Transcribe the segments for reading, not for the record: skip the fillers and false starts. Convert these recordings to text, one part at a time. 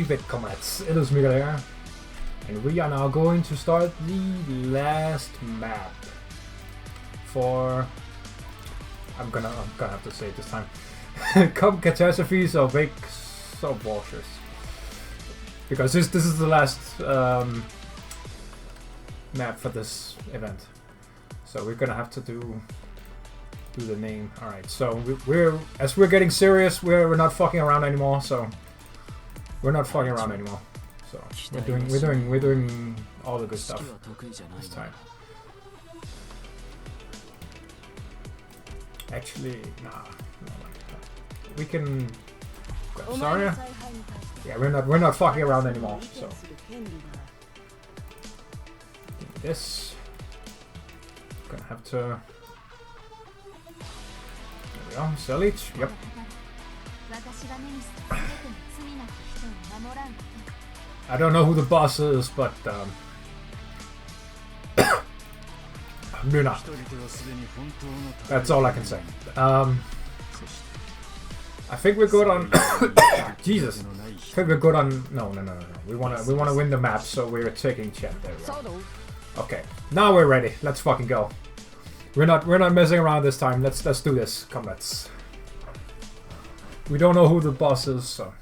believe it, comrades. It is Mikhail here. And we are now going to start the last map for... I'm gonna have to say it this time. Catastrophes or Vultures. Because this is the last map for this event. So we're gonna have to do the name. Alright, so we're getting serious, we're not fucking around anymore, so we're not fucking around anymore. So we're doing all the good stuff this time. Actually, nah. We can grab Zarya. Yeah, we're not fucking around anymore. So this gonna have to. There we go. Sell each. Yep. I don't know who the boss is, but Luna. That's all I can say. I think we're good on. Jesus. I think we're good on. No. We wanna win the map, so we're taking chat. There we go. Okay, now we're ready. Let's fucking go. We're not messing around this time. Let's do this. Come, let's. We don't know who the boss is, so.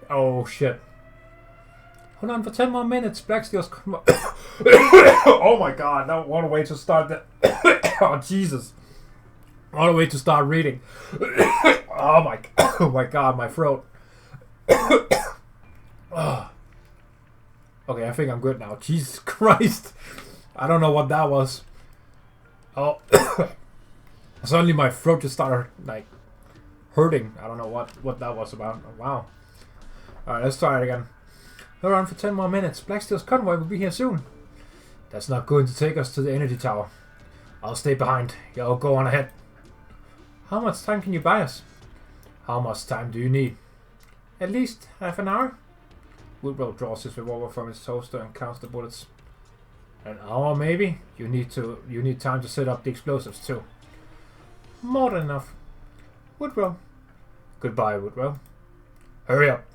Oh shit. Hold on for 10 more minutes. Blacksteel's come up. Oh my god, no, what a way to start that. Oh Jesus. What a way to start reading. Oh my god, my throat. Okay, I think I'm good now. Jesus Christ. I don't know what that was. Oh. Suddenly my throat just started like hurting. I don't know what that was about. Oh, wow. Alright, let's try it again. Hold on for 10 more minutes. Blacksteel's convoy will be here soon. That's not going to take us to the energy tower. I'll stay behind. Y'all go on ahead. How much time can you buy us? How much time do you need? At least half an hour? Woodrow draws his revolver from his holster and counts the bullets. An hour maybe? You need time to set up the explosives too. More than enough. Woodrow. Goodbye, Woodrow. Hurry up.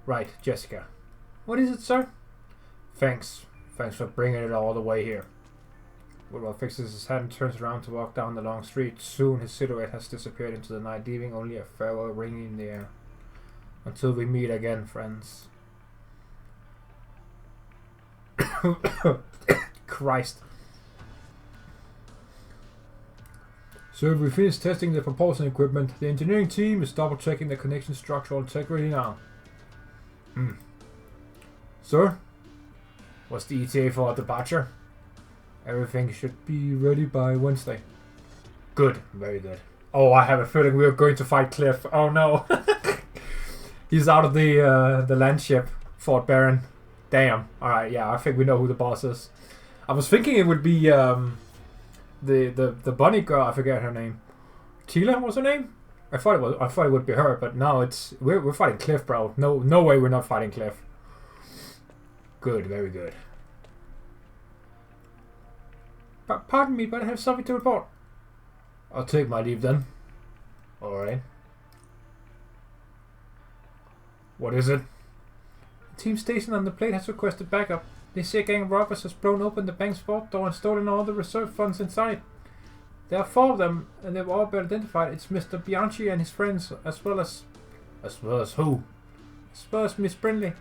Right, Jessica. What is it, sir? Thanks. Thanks for bringing it all the way here. Woodrow fixes his hat and turns around to walk down the long street. Soon his silhouette has disappeared into the night, leaving only a farewell ringing in the air. Until we meet again, friends. Christ. So we finished testing the propulsion equipment. The engineering team is double checking the connection structural integrity now. Sir? What's the ETA for our departure? Everything should be ready by Wednesday. Good, very good. Oh, I have a feeling we're going to fight Cliff. Oh no. He's out of the land ship, Fort Baron. Damn. Alright, yeah, I think we know who the boss is. I was thinking it would be the bunny girl, I forget her name. Tila was her name? I thought it would be her, but now it's we're fighting Cliff, bro. No way we're not fighting Cliff. Good, very good. Pardon me, but I have something to report. I'll take my leave then. Alright. What is it? The team stationed on the plate has requested backup. They say a gang of robbers has blown open the bank's vault door and stolen all the reserve funds inside. There are 4 of them, and they've all been identified. It's Mr. Bianchi and his friends, as well as who? As well as Miss Brindley.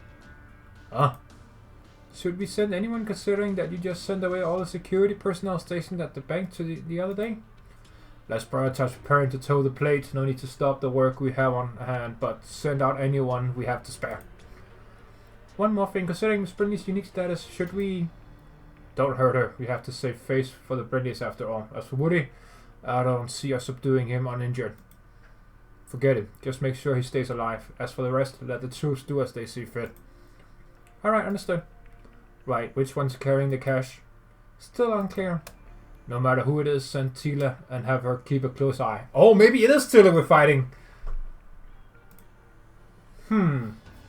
Huh? Should we send anyone, considering that you just sent away all the security personnel stationed at the bank to the other day? Let's prioritize preparing to tow the plate. No need to stop the work we have on hand, but send out anyone we have to spare. One more thing, considering Miss Brindley's unique status, should we... Don't hurt her. We have to save face for the Brindleys after all. As for Woody, I don't see us subduing him uninjured. Forget it. Just make sure he stays alive. As for the rest, let the troops do as they see fit. Alright, understood. Right, which one's carrying the cash? Still unclear. No matter who it is, send Tila and have her keep a close eye. Oh, maybe it is Tila we're fighting.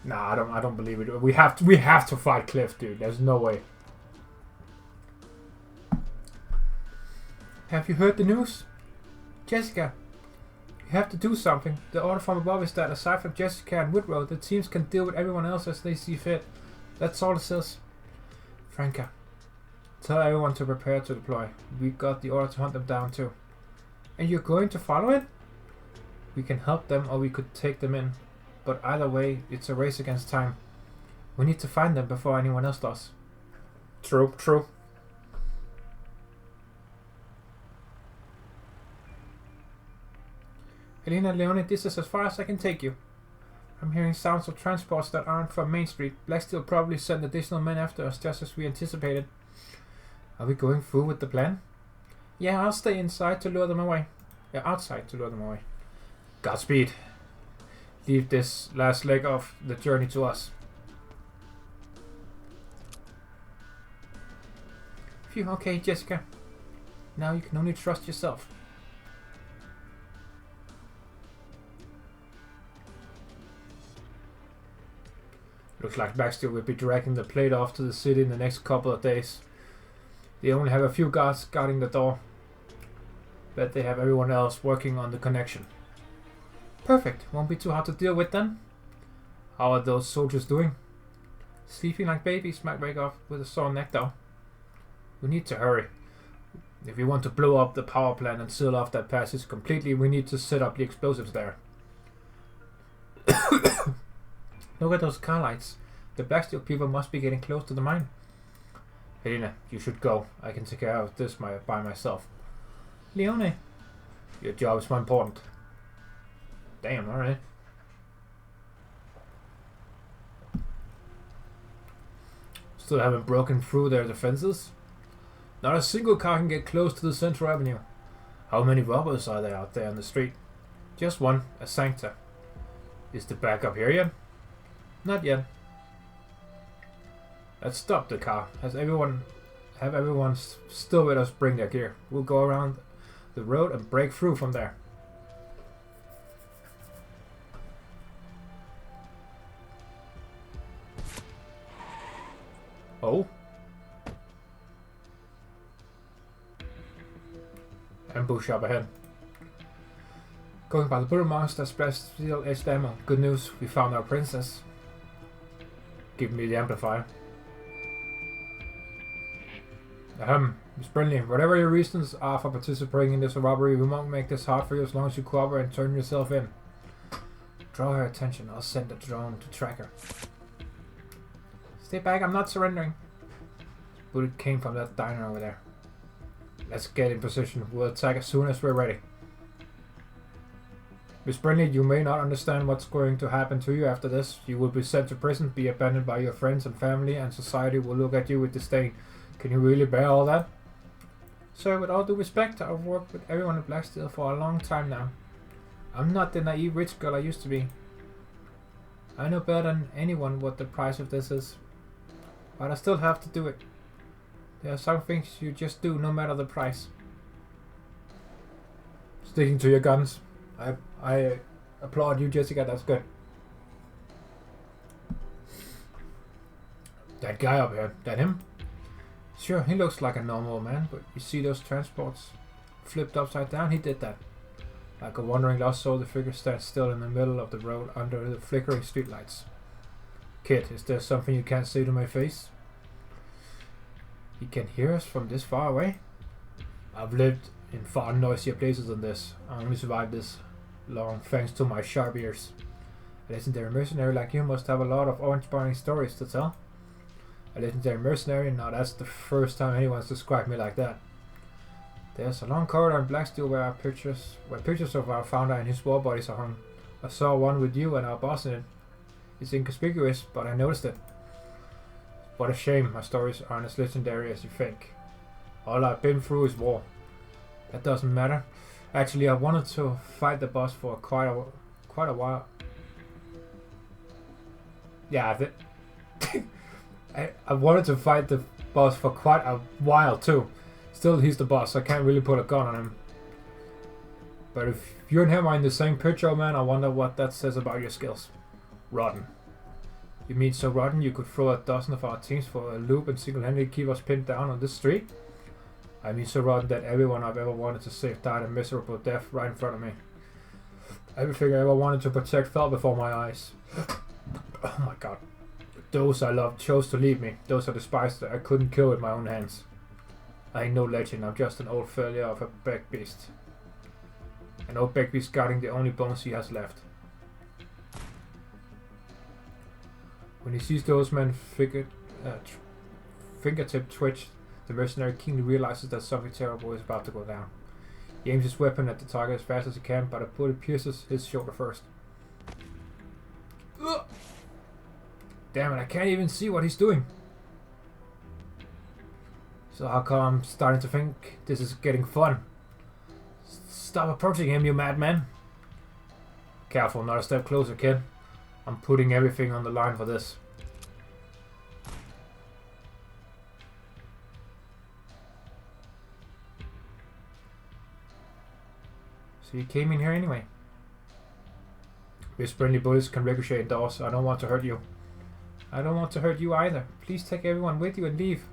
Nah, I don't believe it. We have to fight Cliff, dude. There's no way. Have you heard the news? Jessica, We have to do something. The order from above is that aside from Jessica and Woodrow, the teams can deal with everyone else as they see fit. That's all it says. Franca, tell everyone to prepare to deploy. We got the order to hunt them down too. And you're going to follow it? We can help them or we could take them in. But either way, it's a race against time. We need to find them before anyone else does. True, true. Helena and Leone, this is as far as I can take you. I'm hearing sounds of transports that aren't from Main Street. Blacksteel probably sent additional men after us just as we anticipated. Are we going through with the plan? Yeah, I'll stay inside to lure them away. Yeah, outside to lure them away. Godspeed. Leave this last leg of the journey to us. Phew, okay, Jessica. Now you can only trust yourself. Looks like Blacksteel will be dragging the plate off to the city in the next couple of days. They only have a few guards guarding the door. Bet they have everyone else working on the connection. Perfect. Won't be too hard to deal with then. How are those soldiers doing? Sleeping like babies might wake up with a sore neck though. We need to hurry. If we want to blow up the power plant and seal off that passage completely, we need to set up the explosives there. Look at those car lights. The Blacksteel people must be getting close to the mine. Helena, you should go. I can take care of this by myself. Leone, your job is more important. Damn, alright. Still haven't broken through their defenses. Not a single car can get close to the central avenue. How many robbers are there out there on the street? Just one, a Sancta. Is the backup here yet? Not yet. Let's stop the car. Have everyone still with us bring their gear. We'll go around the road and break through from there. Oh. Ambush up ahead. Going by the bullet marks, that's Blacksteel edged ammo. Good news, we found our princess. Give me the amplifier. Miss Brindley, whatever your reasons are for participating in this robbery, we won't make this hard for you as long as you cooperate and turn yourself in. Draw her attention, I'll send a drone to track her. Stay back, I'm not surrendering. This bullet came from that diner over there. Let's get in position, we'll attack as soon as we're ready. Miss Brindley, you may not understand what's going to happen to you after this. You will be sent to prison, be abandoned by your friends and family, and society will look at you with disdain. Can you really bear all that? Sir, with all due respect, I've worked with everyone at Blacksteel for a long time now. I'm not the naive rich girl I used to be. I know better than anyone what the price of this is. But I still have to do it. There are some things you just do no matter the price. Sticking to your guns. I applaud you, Jessica, that's good. That guy up here, that him? Sure, he looks like a normal man, but you see those transports flipped upside down? He did that. Like a wandering lost soul, the figure stands still in the middle of the road under the flickering streetlights. Kid, is there something you can't say to my face? He can hear us from this far away? I've lived in far noisier places than this. I only survived this long thanks to my sharp ears. A legendary mercenary like you must have a lot of awe-inspiring stories to tell. A legendary mercenary? Now that's the first time anyone's described me like that. There's a long corridor in Blacksteel where pictures of our founder and his war bodies are hung. I saw one with you and our boss in it. It's inconspicuous, but I noticed it. What a shame my stories aren't as legendary as you think. All I've been through is war. That doesn't matter. Actually, I wanted to fight the boss for quite a while. Yeah, I wanted to fight the boss for quite a while too. Still, he's the boss, so I can't really put a gun on him. But if you and him are in the same picture, man, I wonder what that says about your skills. Rotten. You mean so rotten you could throw a dozen of our teams for a loop and single-handedly keep us pinned down on this street? I mean so rotten that everyone I've ever wanted to save died a miserable death right in front of me. Everything I ever wanted to protect fell before my eyes. Oh my god. Those I loved chose to leave me. Those I despised I couldn't kill with my own hands. I ain't no legend, I'm just an old failure of a big beast. An old big beast guarding the only bones he has left. When he sees those men fingertip twitch, the mercenary keenly realizes that something terrible is about to go down. He aims his weapon at the target as fast as he can, but a bullet pierces his shoulder first. Ugh! Damn it, I can't even see what he's doing. So how come I'm starting to think this is getting fun? Stop approaching him, you madman. Careful, not a step closer, kid. I'm putting everything on the line for this. So you came in here anyway. These friendly bullets can ricochet indoors. I don't want to hurt you. I don't want to hurt you either. Please take everyone with you and leave.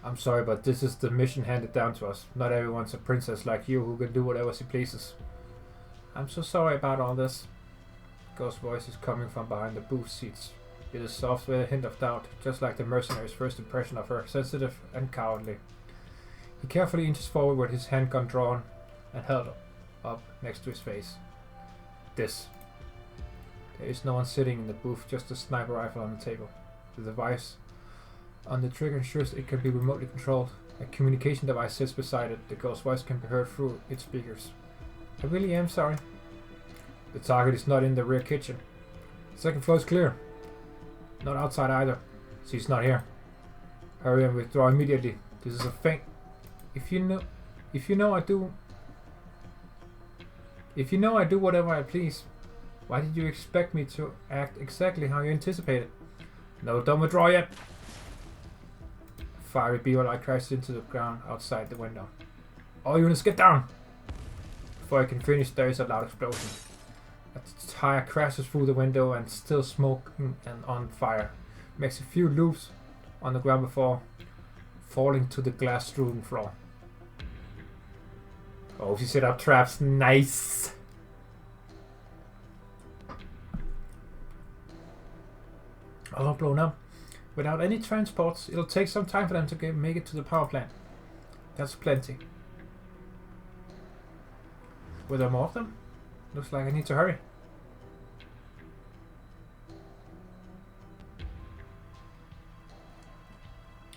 I'm sorry, but this is the mission handed down to us. Not everyone's a princess like you who can do whatever she pleases. I'm so sorry about all this. Ghost's voice is coming from behind the booth seats. It is soft with a hint of doubt, just like the mercenary's first impression of her, sensitive and cowardly. He carefully inches forward with his handgun drawn and held up next to his face. This. There is no one sitting in the booth, just a sniper rifle on the table. The device on the trigger ensures it can be remotely controlled. A communication device sits beside it. The ghost's voice can be heard through its speakers. I really am sorry. The target is not in the rear kitchen. Second floor is clear. Not outside either. She's not here. Hurry and withdraw immediately. This is a feint. If you know I do whatever I please, why did you expect me to act exactly how you anticipated? No, don't withdraw yet. Fiery beaver light crashes into the ground outside the window. All units get down! Before I can finish, there is a loud explosion. A tire crashes through the window and still smoking and on fire. Makes a few loops on the ground before falling to the glass-strewn floor. Oh, she set up traps. Nice! All blown up. Without any transports, it'll take some time for them to make it to the power plant. That's plenty. Were there more of them? Looks like I need to hurry.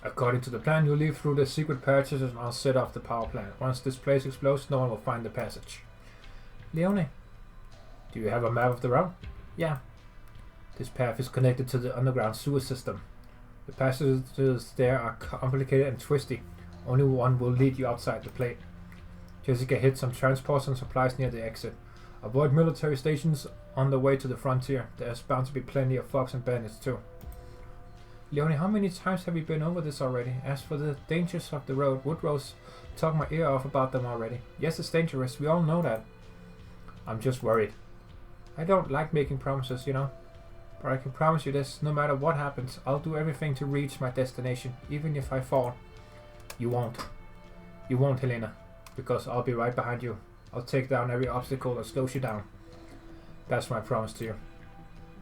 According to the plan, you'll leave through the secret passages and I'll set off the power plant. Once this place explodes, no one will find the passage. Leone, do you have a map of the route? Yeah. This path is connected to the underground sewer system. The passages there are complicated and twisty. Only one will lead you outside the plate. Jessica hid some transports and supplies near the exit. Avoid military stations on the way to the frontier. There's bound to be plenty of fox and bandits too. Leone, how many times have you been over this already? As for the dangers of the road, Woodrose talked my ear off about them already. Yes, it's dangerous. We all know that. I'm just worried. I don't like making promises, you know. But I can promise you this, no matter what happens, I'll do everything to reach my destination, even if I fall. You won't. You won't, Helena, because I'll be right behind you. I'll take down every obstacle that slows you down. That's my promise to you.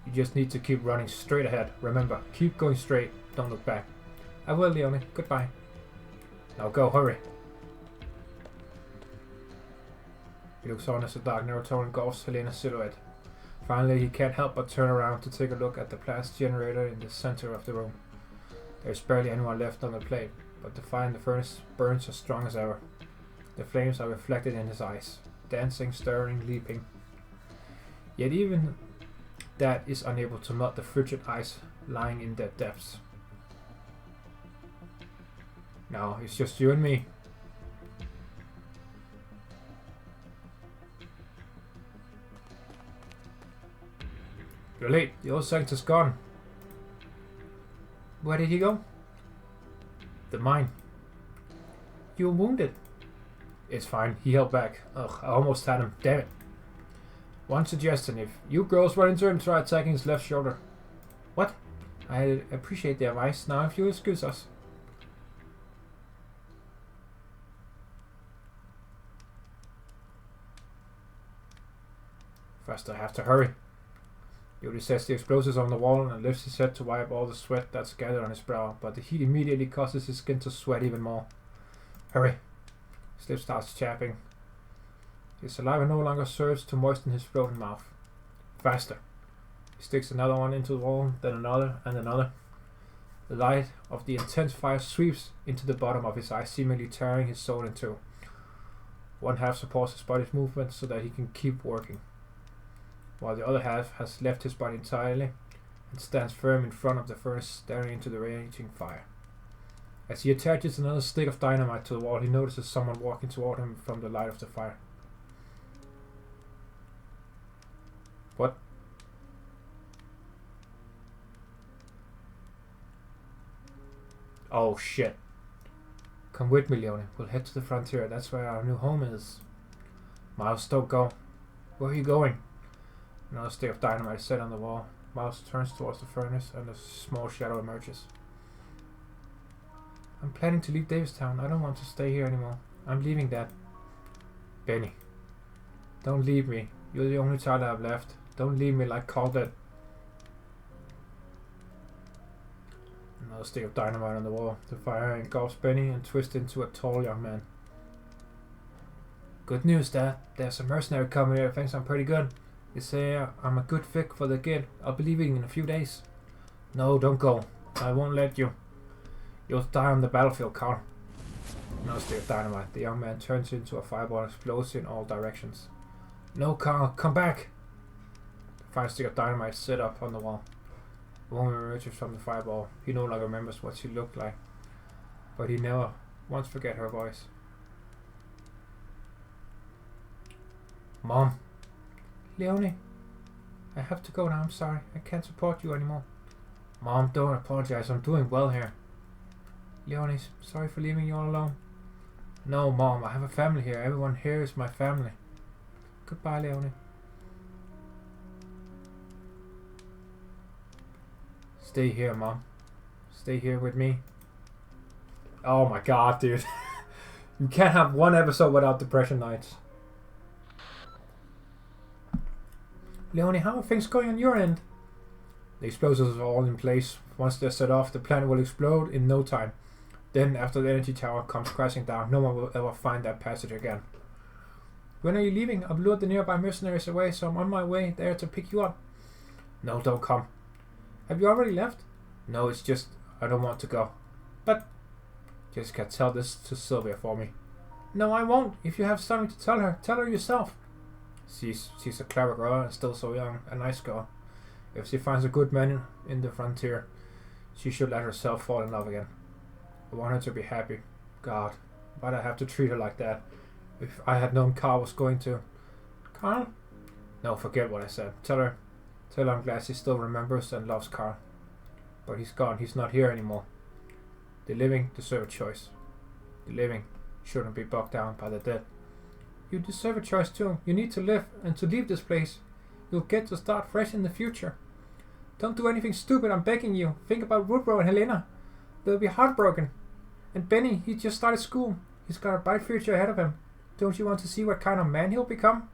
You just need to keep running straight ahead. Remember, keep going straight. Don't look back. I will, Leone. Goodbye. Now go, hurry. He looks on as the dark Neuroton engulfs Helena's silhouette. Finally, he can't help but turn around to take a look at the blast generator in the center of the room. There's barely anyone left on the plate, but the fire in the furnace burns as strong as ever. The flames are reflected in his eyes, dancing, stirring, leaping. Yet even that is unable to melt the frigid ice lying in their depths. Now it's just you and me. You're late. The old sector's gone. Where did he go? The mine. You were wounded. It's fine. He held back. Ugh, I almost had him. Damn it. One suggestion. If you girls run into him, try attacking his left shoulder. What? I appreciate the advice. Now if you excuse us. First I have to hurry. He resets the explosives on the wall and lifts his head to wipe all the sweat that's gathered on his brow, but the heat immediately causes his skin to sweat even more. Hurry. His lip starts chapping. His saliva no longer serves to moisten his frozen mouth. Faster. He sticks another one into the wall, then another, and another. The light of the intense fire sweeps into the bottom of his eye, seemingly tearing his soul in two. One half supports his body's movement so that he can keep working, while the other half has left his body entirely and stands firm in front of the furnace, staring into the raging fire. As he attaches another stick of dynamite to the wall, he notices someone walking toward him from the light of the fire. What? Oh shit. Come with me, Leone. We'll head to the frontier. That's where our new home is. Miles, don't go. Where are you going? Another stick of dynamite is set on the wall. Miles turns towards the furnace and a small shadow emerges. I'm planning to leave Davistown. I don't want to stay here anymore. I'm leaving, Dad. Benny. Don't leave me. You're the only child I have left. Don't leave me like Carl did. Another stick of dynamite on the wall. The fire engulfs Benny and twists into a tall young man. Good news, Dad. There's a mercenary coming here who thinks I'm pretty good. They say I'm a good fit for the guild. I'll be leaving in a few days. No, don't go. I won't let you. You'll die on the battlefield, Carl. Another stick of dynamite. The young man turns into a fireball and explodes in all directions. No, Carl, come back! The final stick of dynamite set up on the wall. A woman emerges from the fireball. He no longer remembers what she looked like, but he never once forget her voice. Mom. Leone. I have to go now, I'm sorry. I can't support you anymore. Mom, don't apologize. I'm doing well here. Leone, sorry for leaving you all alone. No, Mom, I have a family here. Everyone here is my family. Goodbye, Leone. Stay here, Mom. Stay here with me. Oh my god, dude. You can't have one episode without Depression Nights. Leone, how are things going on your end? The explosives are all in place. Once they're set off, the planet will explode in no time. Then, after the energy tower comes crashing down, no one will ever find that passage again. When are you leaving? I've lured the nearby mercenaries away, so I'm on my way there to pick you up. No, don't come. Have you already left? No, it's just I don't want to go. But Jessica, tell this to Sylvia for me. No, I won't. If you have something to tell her yourself. She's a clever girl and still so young, a nice girl. If she finds a good man in the frontier, she should let herself fall in love again. I want her to be happy. God, why'd I have to treat her like that? If I had known Carl was going to... Carl? No, forget what I said. Tell her I'm glad she still remembers and loves Carl. But he's gone. He's not here anymore. The living deserve a choice. The living shouldn't be bogged down by the dead. You deserve a choice too. You need to live, and to leave this place. You'll get to start fresh in the future. Don't do anything stupid, I'm begging you. Think about Woodrow and Helena. They'll be heartbroken. And Benny, he just started school. He's got a bright future ahead of him. Don't you want to see what kind of man he'll become?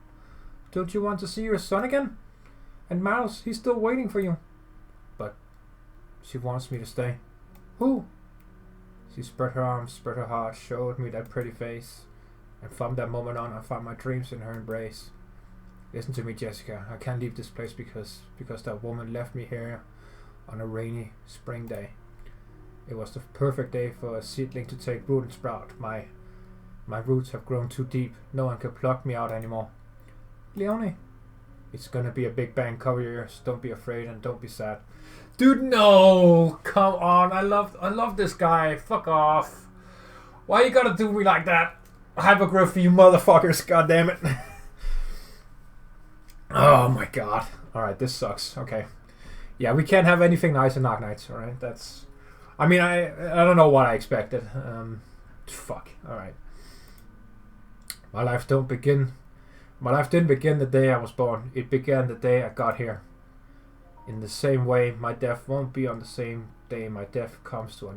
Don't you want to see your son again? And Miles, he's still waiting for you. But she wants me to stay. Who? She spread her arms, spread her heart, showed me that pretty face. And from that moment on, I found my dreams in her embrace. Listen to me, Jessica. I can't leave this place because that woman left me here on a rainy spring day. It was the perfect day for a seedling to take root and sprout. My roots have grown too deep. No one can pluck me out anymore. Leone, it's gonna be a big bang. Cover your ears. Don't be afraid and don't be sad. Dude, no! Come on. I love this guy. Fuck off. Why you gotta do me like that? Hypergryph, you motherfuckers. God damn it. Oh my god. Alright, this sucks. Okay. Yeah, we can't have anything nice in Arknights, alright? That's... I mean, I don't know what I expected. Fuck. Alright. My life didn't begin the day I was born. It began the day I got here. In the same way, my death won't be on the same day my life comes to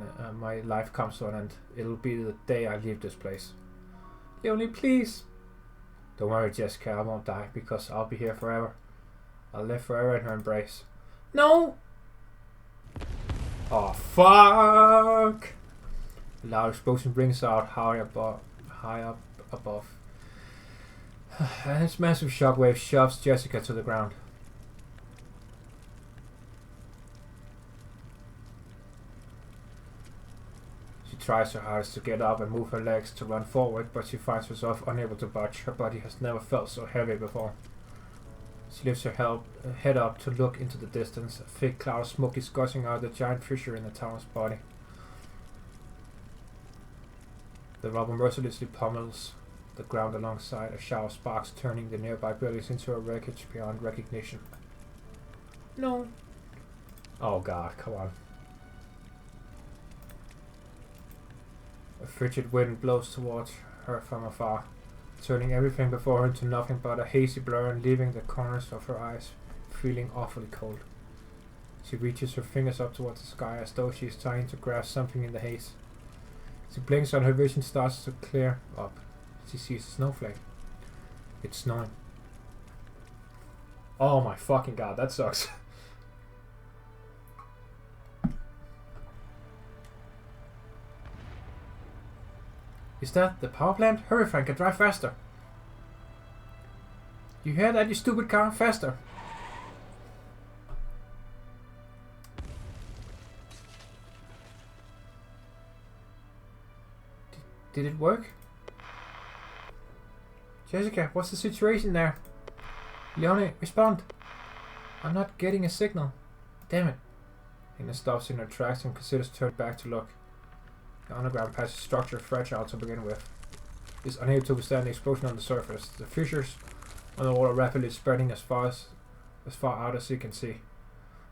an end. It'll be the day I leave this place. Leone, please. Don't worry, Jessica, I won't die because I'll be here forever. I'll live forever in her embrace. No! Oh, fuck! A loud explosion rings out high up above. And its massive shockwave shoves Jessica to the ground. She tries her hardest to get up and move her legs to run forward, but she finds herself unable to budge. Her body has never felt so heavy before. She lifts her head up to look into the distance. A thick cloud of smoke is gushing out of the giant fissure in the tower's body. The rubble mercilessly pummels the ground alongside, a shower of sparks turning the nearby buildings into a wreckage beyond recognition. No. Oh god, come on. A frigid wind blows towards her from afar, turning everything before her into nothing but a hazy blur and leaving the corners of her eyes feeling awfully cold. She reaches her fingers up towards the sky as though she is trying to grasp something in the haze. She blinks and her vision starts to clear up. She sees a snowflake. It's snowing. Oh my fucking god, that sucks. Is that the power plant? Hurry, Frank, drive faster. You hear that, you stupid car? Faster. Did it work? Jessica, what's the situation there? Leonie, respond. I'm not getting a signal. Damn it. Hina stops in her tracks and considers turning back to look. The underground passage structure, fragile to begin with, is unable to withstand the explosion on the surface. The fissures on the wall are rapidly spreading as far out as you can see,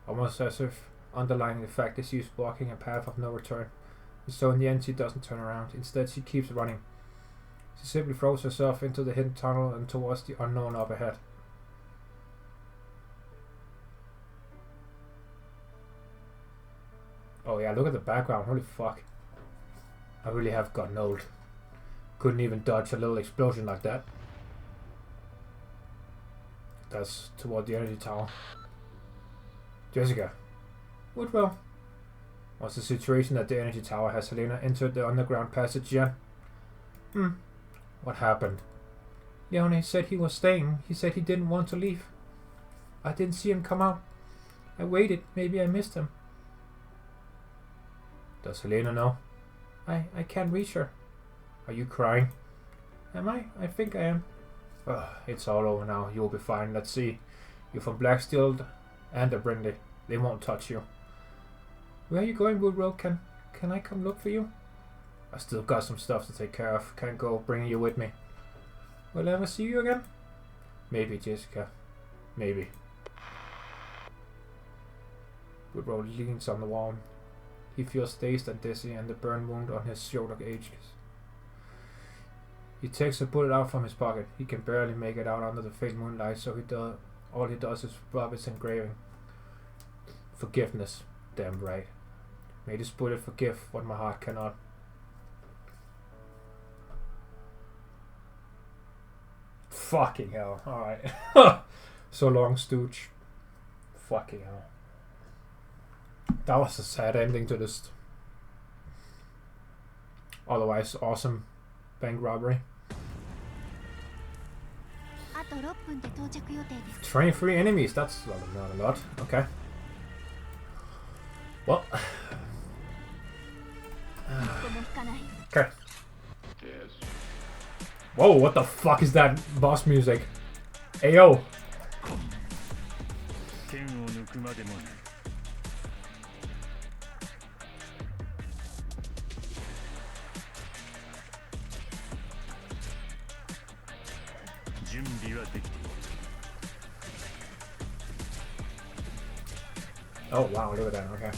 almost as if underlining the fact that she is walking a path of no return. And so in the end she doesn't turn around. Instead she keeps running. She simply throws herself into the hidden tunnel and towards the unknown up ahead. Oh yeah, look at the background, holy fuck. I really have gotten old. Couldn't even dodge a little explosion like that. That's toward the energy tower. Jessica. Woodwell. What's the situation at the energy tower? Has Helena entered the underground passage yet? What happened? Leonie said he was staying. He said he didn't want to leave. I didn't see him come out. I waited. Maybe I missed him. Does Helena know? I can't reach her. Are you crying? Am I? I think I am. It's all over now. You'll be fine. Let's see. You're from Blacksteel and the Brindley. They won't touch you. Where are you going, Woodrow? Can I come look for you? I still got some stuff to take care of. Can't go bringing you with me. Will I ever see you again? Maybe, Jessica. Maybe. Woodrow leans on the wall. He feels dazed and dizzy, and the burn wound on his shoulder aches. He takes a bullet out from his pocket. He can barely make it out under the faint moonlight, so all he does is rub its engraving. Forgiveness. Damn right. May this bullet forgive what my heart cannot. Fucking hell. Alright. So long, Stooge. Fucking hell. That was a sad ending to this otherwise awesome bank robbery. 23 enemies, that's not a lot. Okay. Well. Okay. Whoa, what the fuck is that boss music? Ayo. Oh wow, look at that, okay.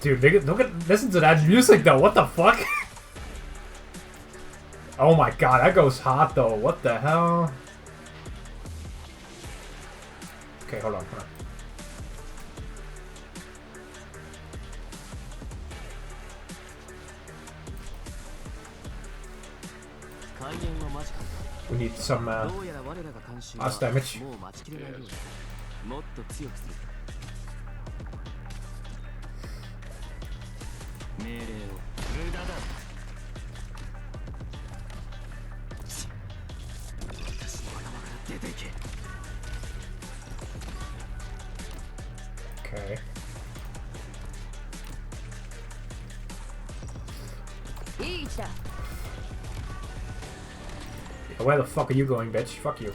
Dude, listen to that music though, what the fuck? Oh my god, that goes hard though, what the hell? Okay, hold on, hold on. We need some mass damage. Okay. Where the fuck are you going, bitch? Fuck you.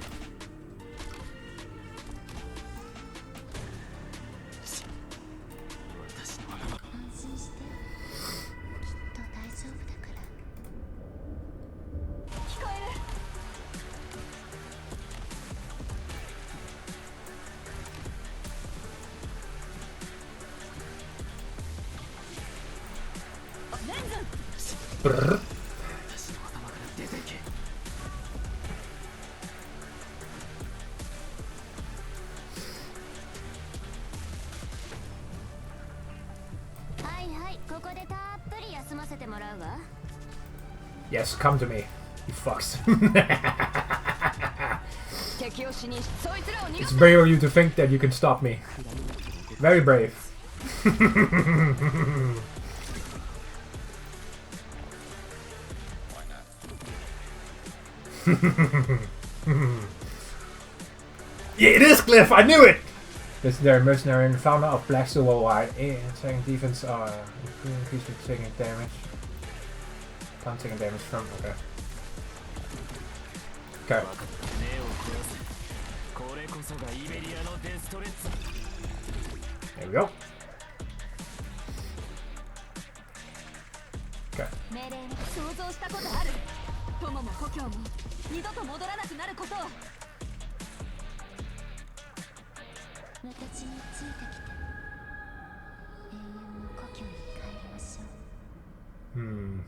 Brrr. Yes, come to me, you fucks. It's brave of you to think that you can stop me. Very brave. Yeah, it is Glyph! I knew it! Legendary mercenary and founder of Black Silver White. Attacking defense increase with taking damage. Can't take damage from. Okay. Okay. There we go. Okay. Hmm.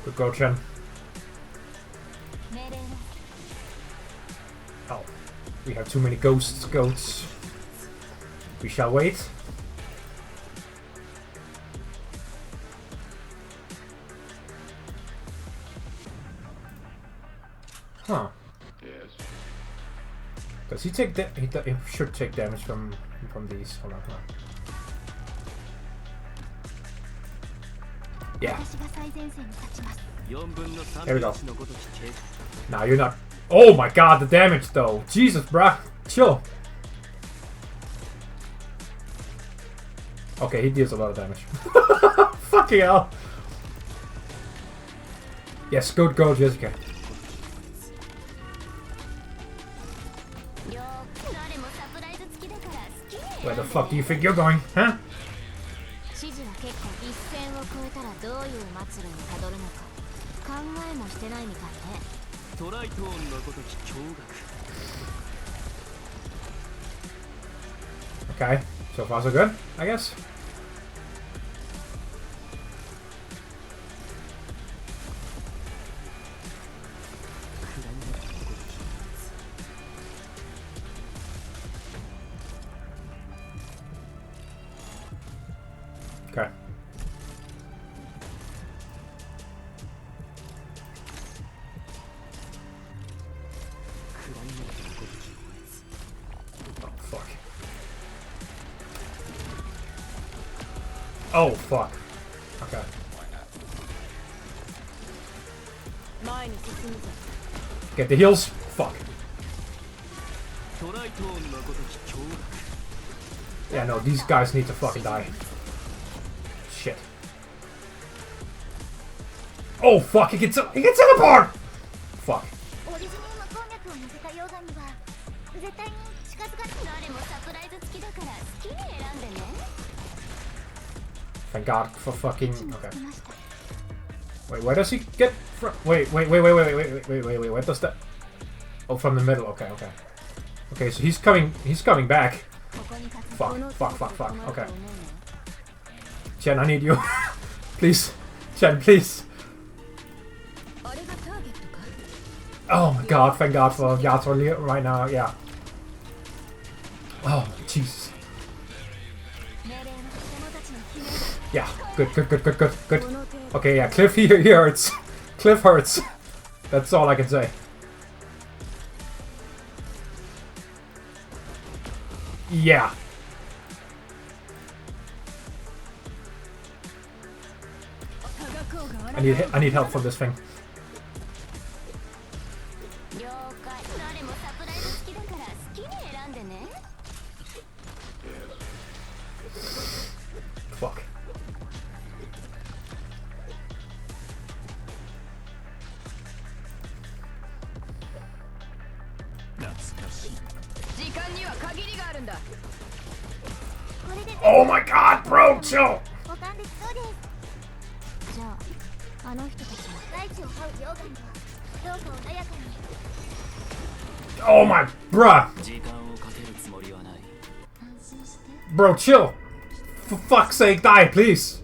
Good go, Chen. Oh, we have too many goats. We shall wait. Huh. Yes. Does he take that? He should take damage from these. Hold on, hold on. Yeah. There we go. Now you're not. Oh my god, the damage though. Jesus, bruh. Chill. Okay, he deals a lot of damage. Fucking hell. Yes, good go, Jessica. Where the fuck do you think you're going, huh? Okay, so far so good, I guess. Okay. Oh, fuck. Okay. Get the heals. Fuck. Yeah, no, these guys need to fucking die. Shit. Oh, fuck, he gets teleport! Fuck. Thank God for fucking... Okay. Wait, where does he get from? Wait, where does that... Oh, from the middle, okay. Okay, so he's coming back. Fuck, okay. Chen, I need you. Please. Chen, please. Oh my god, thank god for Yostar right now, yeah. Oh, Jesus. Yeah, good. Okay, yeah, Cliff he hurts. Cliff hurts. That's all I can say. Yeah. I need help from this thing. Fuck. Oh my god, bro, chill! Oh my, bruh! Bro, chill! For fuck's sake, die, please!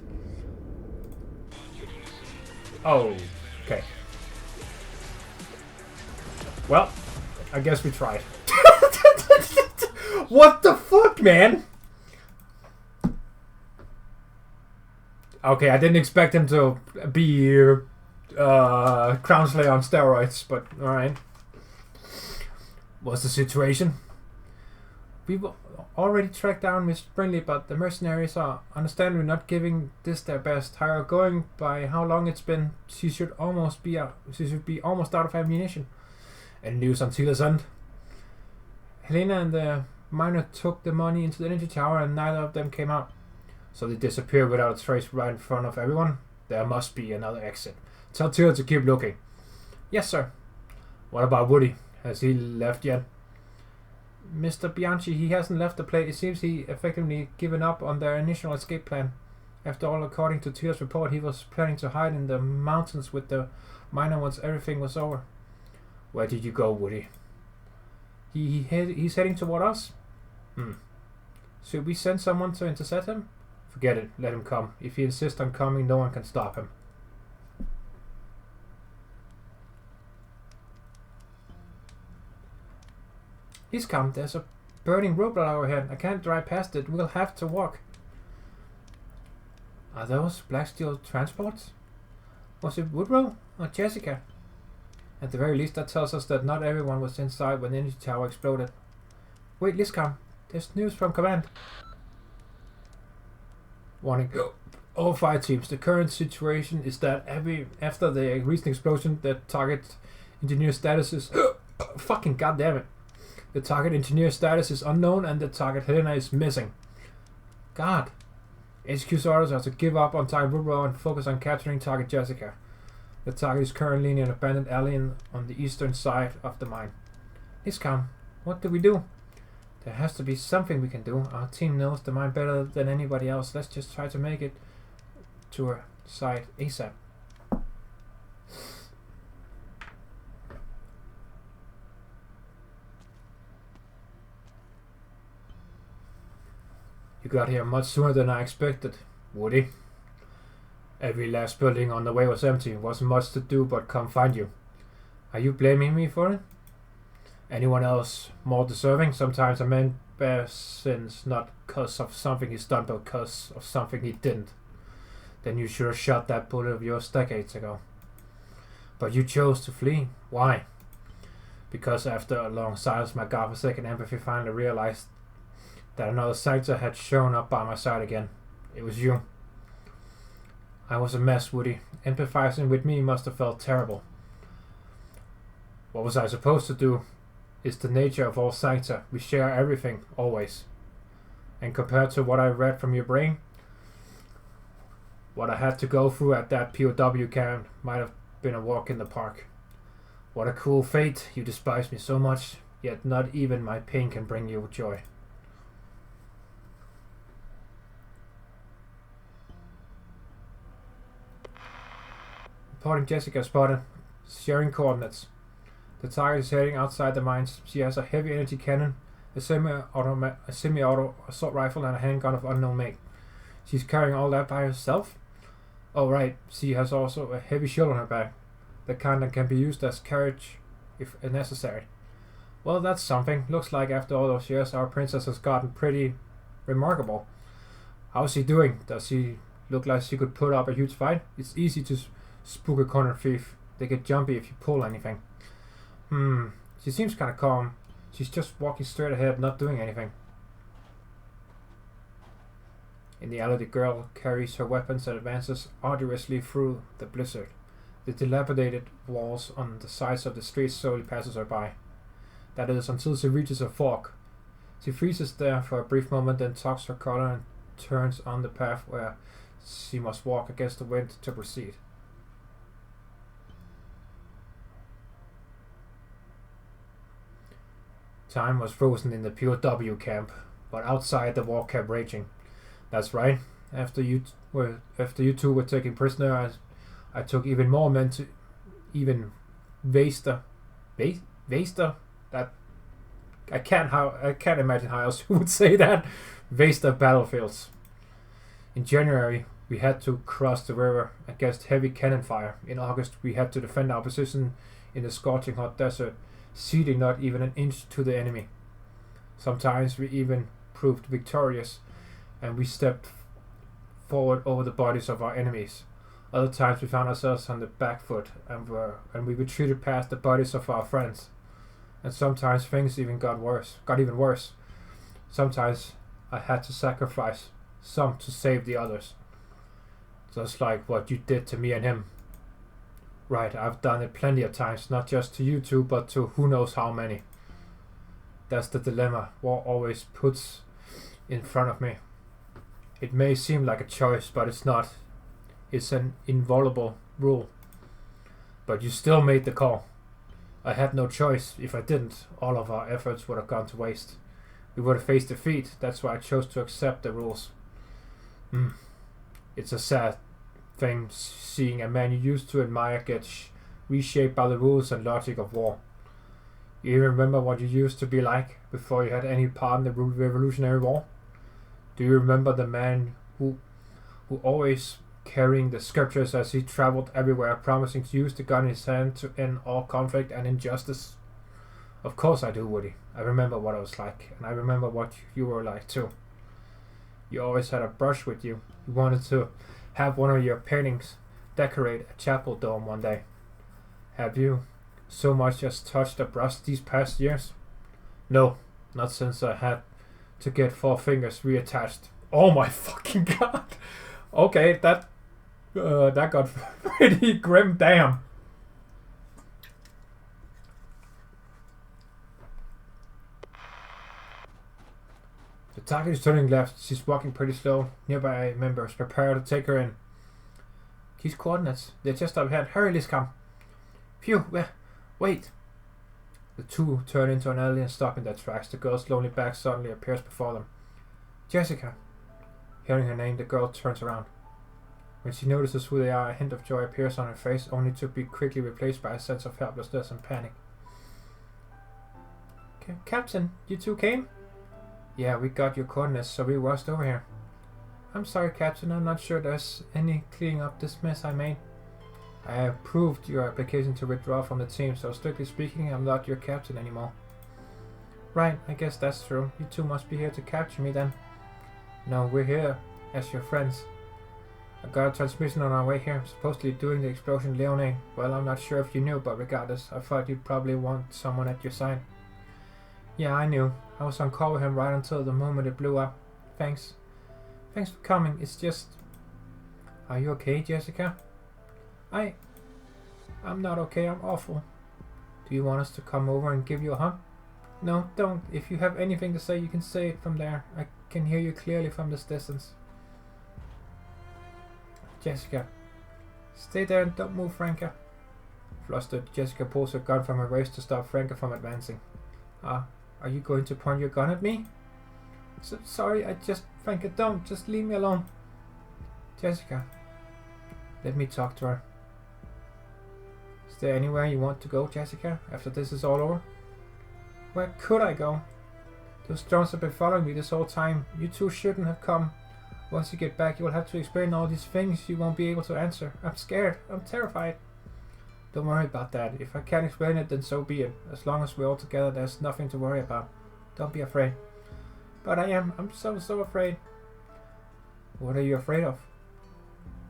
Oh, okay. Well, I guess we tried. What the fuck, man? Okay, I didn't expect him to be Crown Slayer on steroids, but alright. What's the situation? We've already tracked down Miss Brindley, but the mercenaries are understandably not giving this their best. However, going by how long it's been, she should be almost out of ammunition. Any news on Tila's end? Helena and the miner took the money into the energy tower and neither of them came out. So they disappeared without a trace right in front of everyone. There must be another exit. Tell Tila to keep looking. Yes, sir. What about Woody? Has he left yet? Mr. Bianchi, he hasn't left the plate. It seems he effectively given up on their initial escape plan. After all, according to Tila's report, he was planning to hide in the mountains with the miner once everything was over. Where did you go, Woody? He's heading toward us? Should we send someone to intercept him? Forget it. Let him come. If he insists on coming, no one can stop him. He's come. There's a burning roadblock overhead. I can't drive past it. We'll have to walk. Are those black steel transports? Was it Woodrow or Jessica? At the very least, that tells us that not everyone was inside when the energy tower exploded. Wait, Liscom. There's news from command. Warning. All fire teams. The current situation is that after the recent explosion, the target engineer status is... fucking goddammit. The target engineer status is unknown and the target Helena is missing. God. HQ's orders are to give up on target Woodrow and focus on capturing target Jessica. The target is currently in an abandoned alley on the eastern side of the mine. Hiscom, what do we do? There has to be something we can do. Our team knows the mine better than anybody else. Let's just try to make it to her side ASAP. You got here much sooner than I expected, Woody. Every last building on the way was empty. Wasn't much to do but come find you. Are you blaming me for it? Anyone else more deserving? Sometimes a man bears sins not because of something he's done, but because of something he didn't. Then you should have shot that bullet of yours decades ago. But you chose to flee. Why? Because after a long silence, my godforsaken empathy finally realized that another sector had shown up by my side again. It was you. I was a mess, Woody. Empathizing with me must have felt terrible. What was I supposed to do? It's the nature of all sector. We share everything, always. And compared to what I read from your brain, what I had to go through at that POW camp might have been a walk in the park. What a cruel fate. You despise me so much, yet not even my pain can bring you joy. Reporting Jessica spotted. Sharing coordinates. The target is heading outside the mines. She has a heavy energy cannon, a semi-auto assault rifle, and a handgun of unknown make. She's carrying all that by herself? Oh right, she has also a heavy shield on her back. The kind that can be used as carriage if necessary. Well, that's something. Looks like after all those years our princess has gotten pretty remarkable. How's she doing? Does she look like she could put up a huge fight? It's easy to spook a corner thief. They get jumpy if you pull anything. She seems kinda calm. She's just walking straight ahead, not doing anything. In the alley, the girl carries her weapons and advances arduously through the blizzard. The dilapidated walls on the sides of the street slowly passes her by. That is, until she reaches a fork. She freezes there for a brief moment, then tucks her collar and turns on the path where she must walk against the wind to proceed. Time was frozen in the POW camp, but outside the war kept raging. That's right. After you two were taken prisoner, I took even more men to even Waster. That I can't imagine how else you would say that. Waster battlefields. In January, we had to cross the river against heavy cannon fire. In August, we had to defend our position in the scorching hot desert, ceding not even an inch to the enemy. Sometimes we even proved victorious, and we stepped forward over the bodies of our enemies. Other times we found ourselves on the back foot and we retreated past the bodies of our friends. And sometimes things even got even worse. Sometimes I had to sacrifice some to save the others. Just like what you did to me and him. Right, I've done it plenty of times, not just to you two, but to who knows how many. That's the dilemma war always puts in front of me. It may seem like a choice, but it's not. It's an inviolable rule. But you still made the call. I had no choice. If I didn't, all of our efforts would have gone to waste. We would have faced defeat. That's why I chose to accept the rules. It's a sad thing seeing a man you used to admire get reshaped by the rules and logic of war. You remember what you used to be like before you had any part in the Revolutionary War? Do you remember the man who always carrying the scriptures as he traveled everywhere, promising to use the gun in his hand to end all conflict and injustice? Of course I do, Woody. I remember what I was like, and I remember what you were like too. You always had a brush with you. You wanted to have one of your paintings decorate a chapel dome one day. Have you so much as touched a brush these past years? No, not since I had to get 4 fingers reattached. Oh my fucking god! Okay, that got pretty grim. Damn. The target is turning left. She's walking pretty slow. Nearby members prepare to take her in. These coordinates. They're just up ahead. Hurry, Liskam. Phew, wait. The two turn into an alley and stop in their tracks. The girl's lonely back suddenly appears before them. Jessica. Hearing her name, the girl turns around. When she notices who they are, a hint of joy appears on her face, only to be quickly replaced by a sense of helplessness and panic. Captain, you two came? Yeah, we got your coordinates, so we rushed over here. I'm sorry, Captain, I'm not sure there's any cleaning up this mess I made. I approved your application to withdraw from the team, so strictly speaking, I'm not your captain anymore. Right, I guess that's true. You two must be here to capture me then. No, we're here as your friends. I got a transmission on our way here, supposedly during the explosion in Leone. Well, I'm not sure if you knew, but regardless, I thought you'd probably want someone at your side. Yeah, I knew. I was on call with him right until the moment it blew up. Thanks. Thanks for coming. It's just... Are you okay, Jessica? I'm not okay. I'm awful. Do you want us to come over and give you a hug? No, don't. If you have anything to say, you can say it from there. I can hear you clearly from this distance. Jessica. Stay there and don't move, Franca. Flustered, Jessica pulls her gun from her waist to stop Franca from advancing. Are you going to point your gun at me? Sorry, Franca, don't. Just leave me alone. Jessica. Let me talk to her. there anywhere you want to go, Jessica, after this is all over? Where could I go? Those drones have been following me this whole time. You two shouldn't have come. Once you get back, you will have to explain all these things you won't be able to answer. I'm scared. I'm terrified. Don't worry about that. If I can't explain it, then so be it. As long as we're all together, there's nothing to worry about. Don't be afraid. But I am. I'm so afraid. What are you afraid of?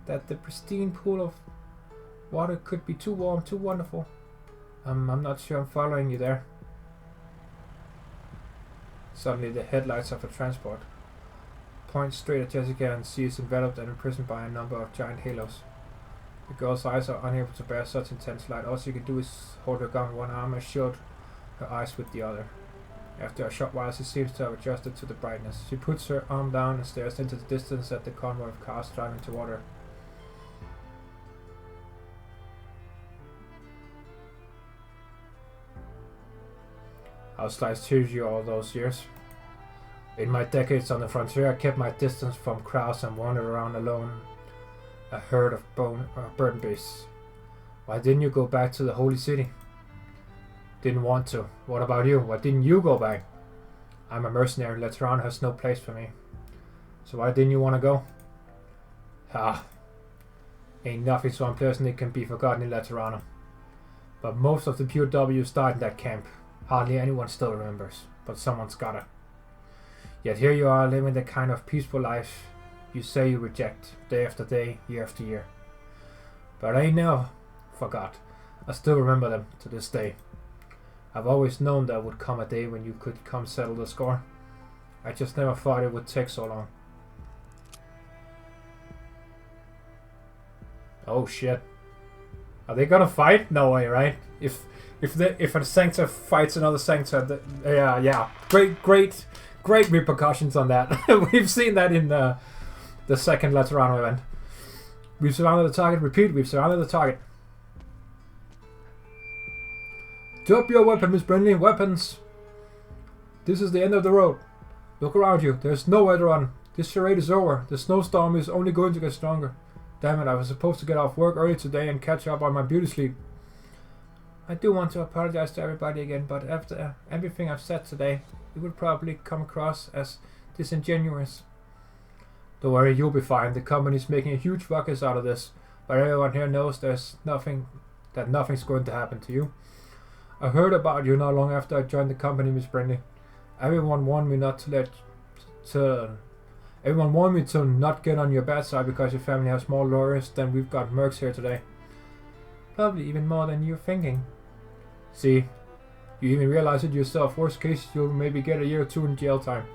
That the pristine pool of water could be too warm, too wonderful. I'm not sure I'm following you there. Suddenly the headlights of a transport point straight at Jessica, and she is enveloped and imprisoned by a number of giant halos. The girl's eyes are unable to bear such intense light. All she can do is hold her gun with one arm and shield her eyes with the other. After a short while, she seems to have adjusted to the brightness. She puts her arm down and stares into the distance at the convoy of cars driving toward her. How sliced choose you all those years? In my decades on the frontier, I kept my distance from crowds and wandered around alone. A herd of burden beasts. Why didn't you go back to the holy city? Didn't want to. What about you? Why didn't you go back? I'm a mercenary. Laterano has no place for me. So why didn't you want to go? Ain't nothing so unpleasant it can be forgotten in Laterano. But most of the POWs died in that camp. Hardly anyone still remembers, but someone's gotta. Yet here you are living the kind of peaceful life you say you reject, day after day, year after year. But I never forgot. I still remember them to this day. I've always known there would come a day when you could come settle the score. I just never thought it would take so long. Oh shit. Are they gonna fight? No way, right? If a Sanctor fights another Sanctor, yeah. Great repercussions on that. We've seen that in the second Laterano event. We've surrounded the target. Repeat, we've surrounded the target. Drop your weapon, Miss Brindley. Weapons. This is the end of the road. Look around you. There's nowhere to run. This charade is over. The snowstorm is only going to get stronger. Damn it, I was supposed to get off work early today and catch up on my beauty sleep. I do want to apologize to everybody again, but after everything I've said today, it would probably come across as disingenuous. Don't worry, you'll be fine. The company's making a huge ruckus out of this, but everyone here knows nothing's going to happen to you. I heard about you not long after I joined the company, Miss Brindley. Everyone warned me to not get on your bad side because your family has more lawyers than we've got mercs here today. Probably even more than you're thinking. See, you even realize it yourself. Worst case, you'll maybe get a year or two in jail time.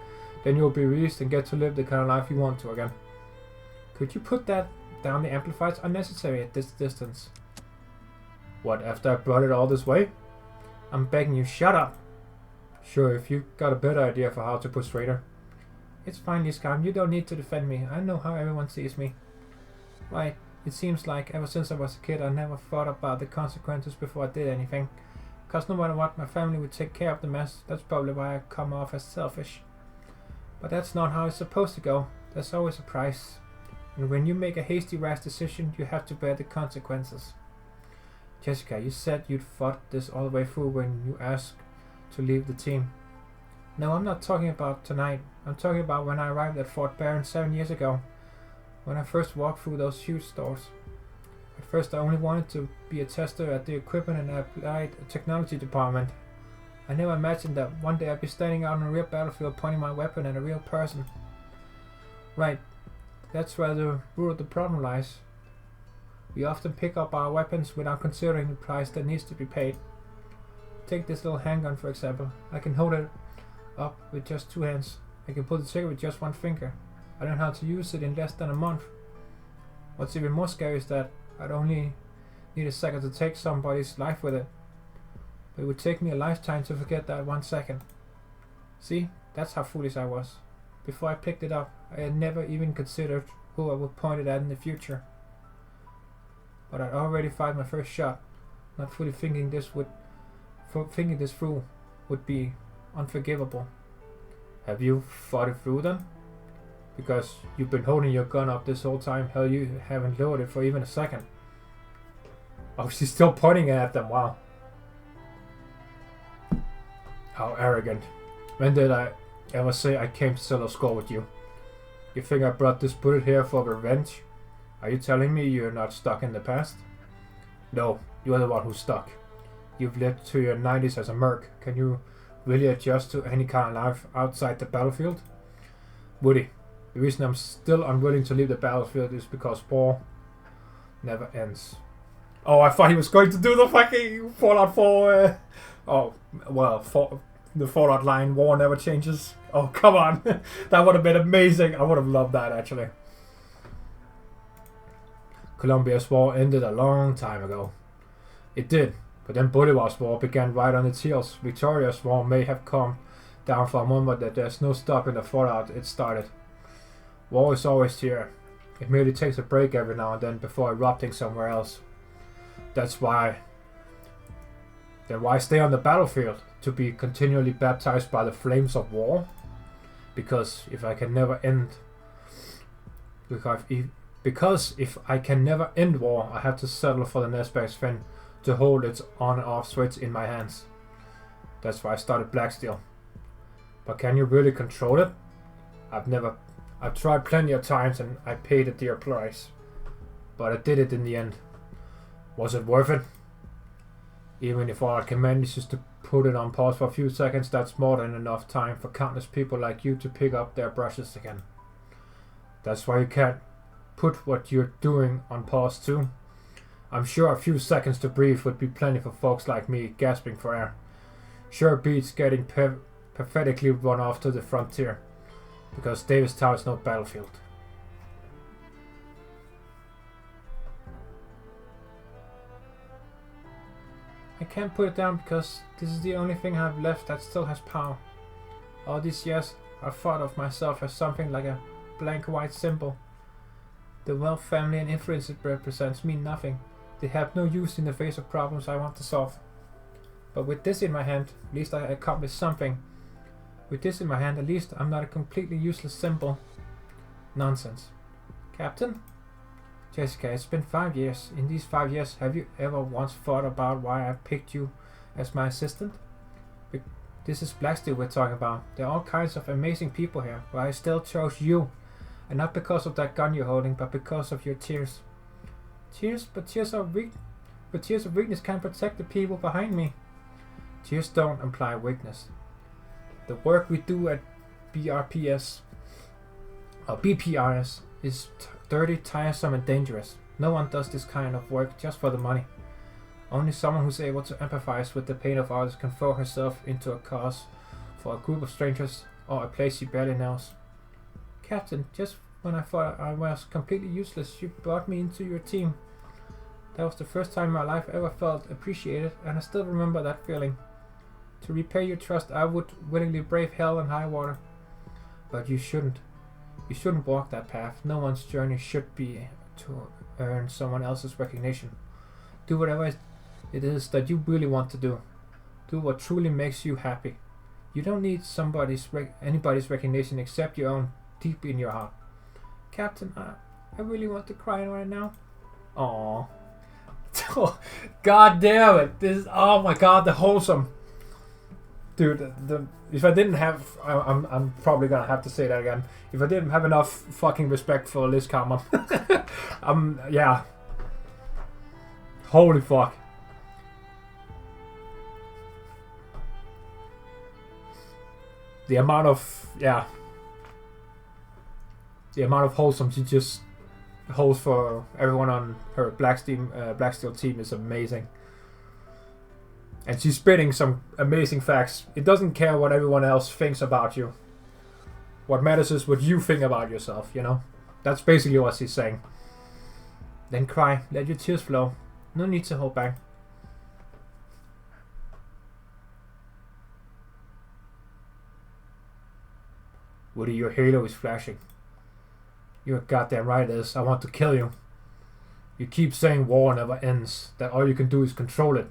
Then you'll be released and get to live the kind of life you want to again. Could you put that down? The amplifier's unnecessary at this distance. What, after I brought it all this way? I'm begging you, shut up. Sure, if you've got a better idea for how to persuade her. It's fine, Liscam. You don't need to defend me. I know how everyone sees me. Right. It seems like ever since I was a kid I never thought about the consequences before I did anything. Because no matter what, my family would take care of the mess. That's probably why I come off as selfish. But that's not how it's supposed to go. There's always a price. And when you make a hasty, rash decision, you have to bear the consequences. Jessica, you said you'd thought this all the way through when you asked to leave the team. No, I'm not talking about tonight. I'm talking about when I arrived at Fort Barron 7 years ago. When I first walked through those huge stores. At first I only wanted to be a tester at the Equipment and Applied Technology department. I never imagined that one day I'd be standing out on a real battlefield pointing my weapon at a real person. Right, that's where the root of the problem lies. We often pick up our weapons without considering the price that needs to be paid. Take this little handgun for example. I can hold it up with just 2 hands. I can pull the trigger with just 1 finger. I learned how to use it in less than a month. What's even more scary is that I'd only need a second to take somebody's life with it. But it would take me a lifetime to forget that 1 second. See, that's how foolish I was. Before I picked it up, I had never even considered who I would point it at in the future. But I'd already fired my first shot, not fully thinking this through would be unforgivable. Have you thought it through then? Because you've been holding your gun up this whole time. Hell, you haven't lowered it for even a second. Oh, she's still pointing at them. Wow. How arrogant. When did I ever say I came to settle a score with you? You think I brought this bullet here for revenge? Are you telling me you're not stuck in the past? No, you're the one who's stuck. You've lived to your 90s as a merc. Can you really adjust to any kind of life outside the battlefield? Woody, the reason I'm still unwilling to leave the battlefield is because war never ends. Oh, I thought he was going to do the fucking Fallout 4. The Fallout line, war never changes. Oh, come on. That would have been amazing. I would have loved that, actually. Columbia's war ended a long time ago. It did, but then Bolivar's war began right on its heels. Victoria's war may have come down for a moment, but there's no stopping the fallout it started. War is always here. It merely takes a break every now and then before erupting somewhere else. That's why. Then why stay on the battlefield? To be continually baptized by the flames of war? Because if I can never end war, I have to settle for the next best friend to hold its on and off switch in my hands. That's why I started Blacksteel. But can you really control it? I've tried plenty of times and I paid a dear price. But I did it in the end. Was it worth it? Even if all I can manage is to put it on pause for a few seconds, that's more than enough time for countless people like you to pick up their brushes again. That's why you can't put what you're doing on pause too. I'm sure a few seconds to breathe would be plenty for folks like me gasping for air. Sure beats getting pathetically run off to the frontier. Because Davistown is no battlefield. I can't put it down because this is the only thing I have left that still has power. All these years I've thought of myself as something like a blank white symbol. The wealth, family and influence it represents mean nothing. They have no use in the face of problems I want to solve. But with this in my hand, at least I accomplished something. With this in my hand, at least I'm not a completely useless symbol. Nonsense. Captain? Jessica, it's been 5 years. In these 5 years, have you ever once thought about why I picked you as my assistant? This is Blacksteel we're talking about. There are all kinds of amazing people here, but I still chose you. And not because of that gun you're holding, but because of your tears. Tears? But tears of weakness can't protect the people behind me. Tears don't imply weakness. The work we do at BPRS is dirty, tiresome and dangerous. No one does this kind of work just for the money. Only someone who's able to empathize with the pain of others can throw herself into a cause for a group of strangers or a place she barely knows. Captain, just when I thought I was completely useless, you brought me into your team. That was the first time in my life I ever felt appreciated, and I still remember that feeling. To repay your trust, I would willingly brave hell and high water. But you shouldn't. You shouldn't walk that path. No one's journey should be to earn someone else's recognition. Do whatever it is that you really want to do. Do what truly makes you happy. You don't need anybody's recognition except your own, deep in your heart. Captain, I really want to cry right now. Aww. God damn it. Oh my god, the wholesome. Dude, if I didn't have, I'm probably gonna have to say that again. If I didn't have enough fucking respect for Liz Carman, yeah. Holy fuck. The amount of wholesome she just holds for everyone on her Blacksteel team is amazing. And she's spitting some amazing facts. It doesn't care what everyone else thinks about you. What matters is what you think about yourself, you know? That's basically what she's saying. Then cry. Let your tears flow. No need to hold back. Woody, your halo is flashing. You're goddamn right it is. I want to kill you. You keep saying war never ends. That all you can do is control it.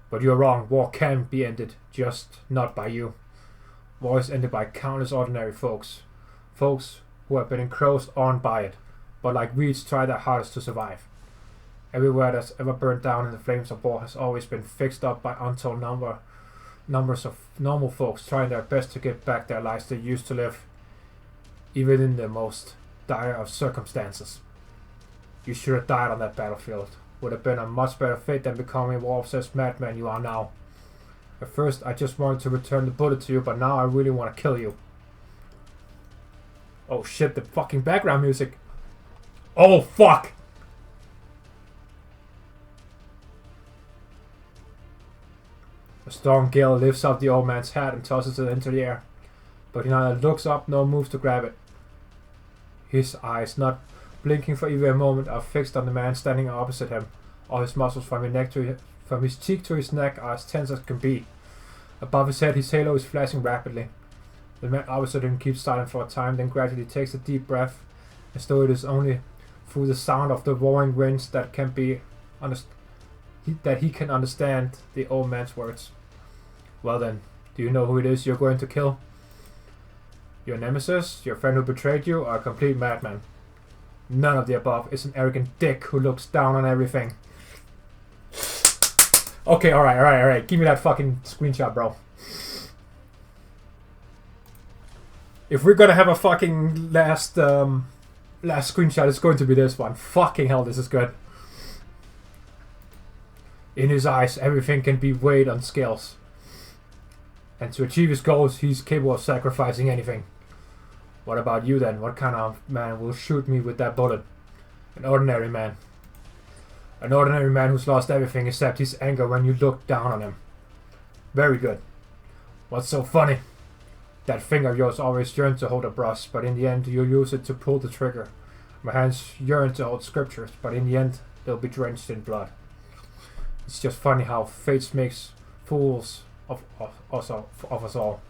But you're wrong. War can be ended, just not by you. War is ended by countless ordinary folks. Folks who have been encroached on by it, but like weeds try their hardest to survive. Everywhere that's ever burned down in the flames of war has always been fixed up by untold numbers of normal folks trying their best to get back their lives they used to live, even in the most dire of circumstances. You should have died on that battlefield. Would have been a much better fate than becoming a war-obsessed madman you are now. At first, I just wanted to return the bullet to you, but now I really want to kill you. Oh shit, the fucking background music. Oh fuck! A strong gale lifts up the old man's hat and tosses it into the air, but he neither looks up nor moves to grab it. His eyes, not blinking for even a moment, are fixed on the man standing opposite him. All his muscles from his cheek to his neck are as tense as can be. Above his head, his halo is flashing rapidly. The man opposite him keeps silent for a time, then gradually takes a deep breath, as though it is only through the sound of the roaring winds that he can understand the old man's words. Well then, do you know who it is you're going to kill? Your nemesis, your friend who betrayed you, or a complete madman? None of the above. Is an arrogant dick who looks down on everything. Okay, alright. Give me that fucking screenshot, bro. If we're gonna have a fucking last screenshot, it's going to be this one. Fucking hell, this is good. In his eyes, everything can be weighed on scales. And to achieve his goals, he's capable of sacrificing anything. What about you then? What kind of man will shoot me with that bullet? An ordinary man. An ordinary man who's lost everything except his anger when you look down on him. Very good. What's so funny? That finger of yours always yearned to hold a brush, but in the end you use it to pull the trigger. My hands yearn to hold scriptures, but in the end they'll be drenched in blood. It's just funny how fate makes fools of us all.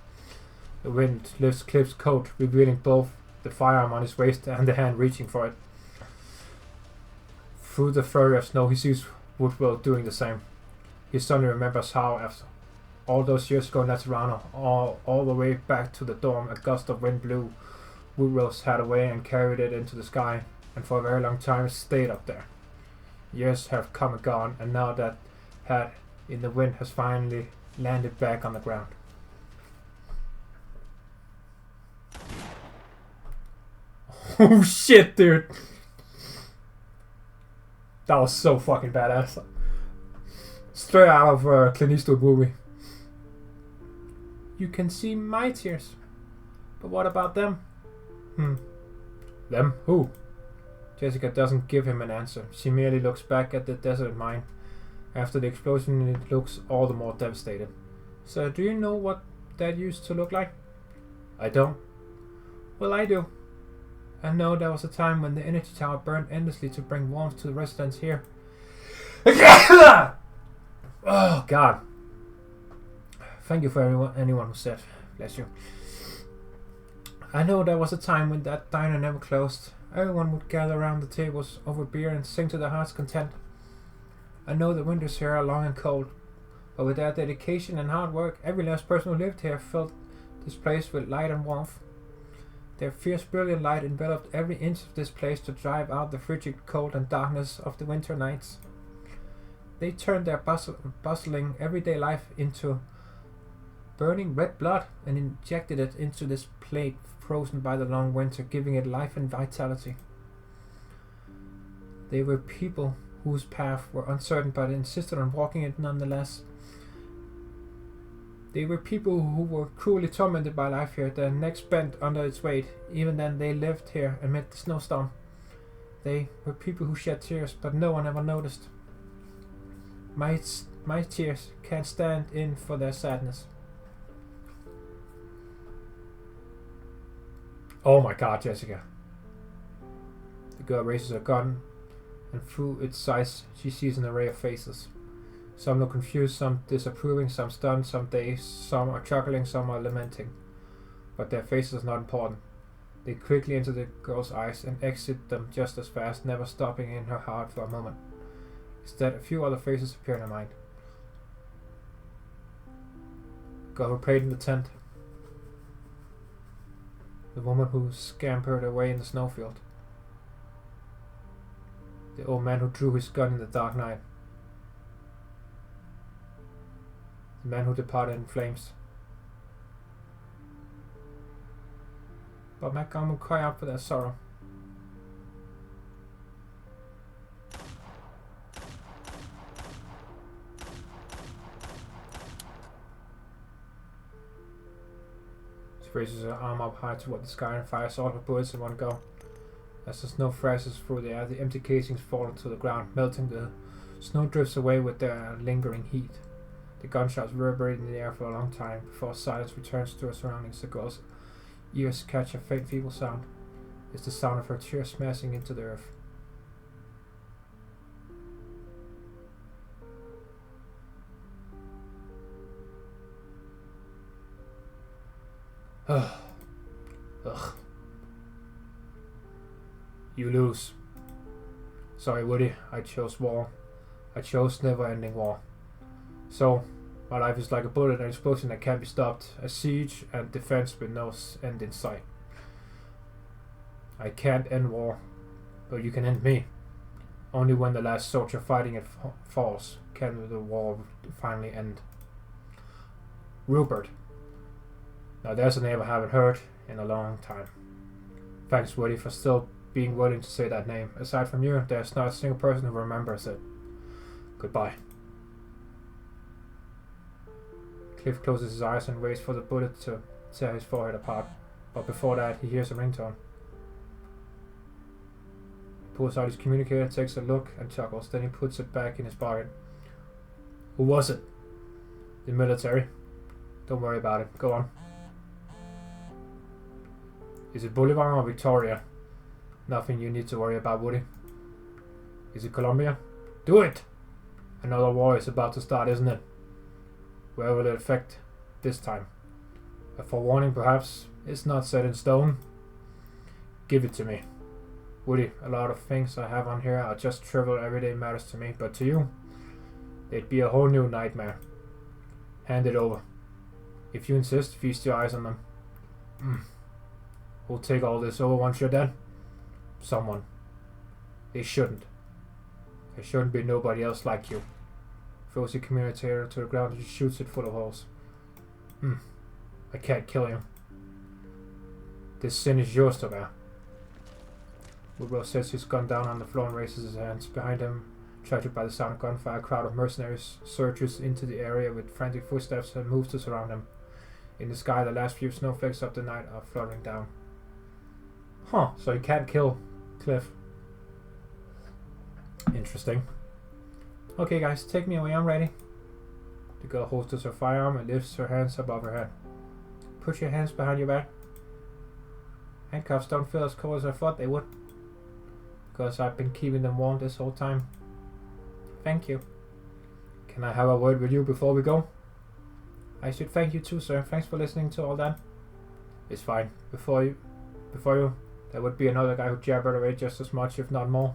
The wind lifts Cliff's coat, revealing both the firearm on his waist and the hand reaching for it. Through the flurry of snow, he sees Woodwell doing the same. He suddenly remembers how, after all those years ago in Laterano, all the way back to the dorm, a gust of wind blew Woodwell's hat away and carried it into the sky, and for a very long time it stayed up there. Years have come and gone, and now that hat in the wind has finally landed back on the ground. Oh shit, dude! That was so fucking badass. Straight out of a Clint Eastwood movie. You can see my tears. But what about them? Them? Who? Jessica doesn't give him an answer. She merely looks back at the desert mine. After the explosion, it looks all the more devastated. So, do you know what that used to look like? I don't. Well, I do. I know there was a time when the energy tower burned endlessly to bring warmth to the residents here. Oh, God. Thank you for anyone who said. Bless you. I know there was a time when that diner never closed. Everyone would gather around the tables over beer and sing to their heart's content. I know the winters here are long and cold, but with their dedication and hard work, every last person who lived here filled this place with light and warmth. Their fierce brilliant light enveloped every inch of this place to drive out the frigid cold and darkness of the winter nights. They turned their bustling everyday life into burning red blood and injected it into this plate frozen by the long winter, giving it life and vitality. They were people whose path were uncertain but insisted on walking it nonetheless. They were people who were cruelly tormented by life here, their necks bent under its weight. Even then they lived here amid the snowstorm. They were people who shed tears, but no one ever noticed. My tears can't stand in for their sadness. Oh my God, Jessica. The girl raises her gun, and through its sights she sees an array of faces. Some look confused, some disapproving, some stunned, some dazed, some are chuckling, some are lamenting. But their faces are not important. They quickly enter the girl's eyes and exit them just as fast, never stopping in her heart for a moment. Instead, a few other faces appear in her mind. Girl who prayed in the tent. The woman who scampered away in the snowfield. The old man who drew his gun in the dark night. The man who departed in flames. But my gun will cry out for their sorrow. She raises her arm up high toward the sky and fires all her bullets in one go. As the snow thrashes through the air, the empty casings fall to the ground, melting. The snow drifts away with their lingering heat. The gunshots reverberate in the air for a long time before silence returns to her surroundings. The girl's ears catch a faint, feeble sound. It's the sound of her tears smashing into the earth. Ugh. You lose. Sorry, Woody. I chose war. I chose never-ending war. So, my life is like a bullet, an explosion that can't be stopped, a siege and defense with no end in sight. I can't end war, but you can end me. Only when the last soldier fighting it falls can the war finally end. Rupert. Now there's a name I haven't heard in a long time. Thanks, Woody, for still being willing to say that name. Aside from you, there's not a single person who remembers it. Goodbye. Cliff closes his eyes and waits for the bullet to tear his forehead apart. But before that, he hears a ringtone. He pulls out his communicator, takes a look, and chuckles. Then he puts it back in his pocket. Who was it? The military. Don't worry about it. Go on. Is it Bolivar or Victoria? Nothing you need to worry about, Woody. Is it Colombia? Do it! Another war is about to start, isn't it? Where will it affect this time? A forewarning, perhaps? It's not set in stone. Give it to me. Woody, a lot of things I have on here are just trivial everyday matters to me, but to you, they'd be a whole new nightmare. Hand it over. If you insist, feast your eyes on them. Who'll take all this over once you're dead? Someone. They shouldn't. There shouldn't be nobody else like you. Throws the communicator to the ground and shoots it full of holes. I can't kill you. This sin is yours to bear. Woodrow sets his gun down on the floor and raises his hands. Behind him, attracted by the sound of gunfire, a crowd of mercenaries surges into the area with frantic footsteps and moves to surround him. In the sky, the last few snowflakes of the night are fluttering down. Huh, so he can't kill Cliff. Interesting. Okay guys, take me away, I'm ready. The girl holsters her firearm and lifts her hands above her head. Put your hands behind your back. Handcuffs don't feel as cold as I thought they would. Because I've been keeping them warm this whole time. Thank you. Can I have a word with you before we go? I should thank you too, sir. Thanks for listening to all that. It's fine. Before you, there would be another guy who jabbered away just as much, if not more.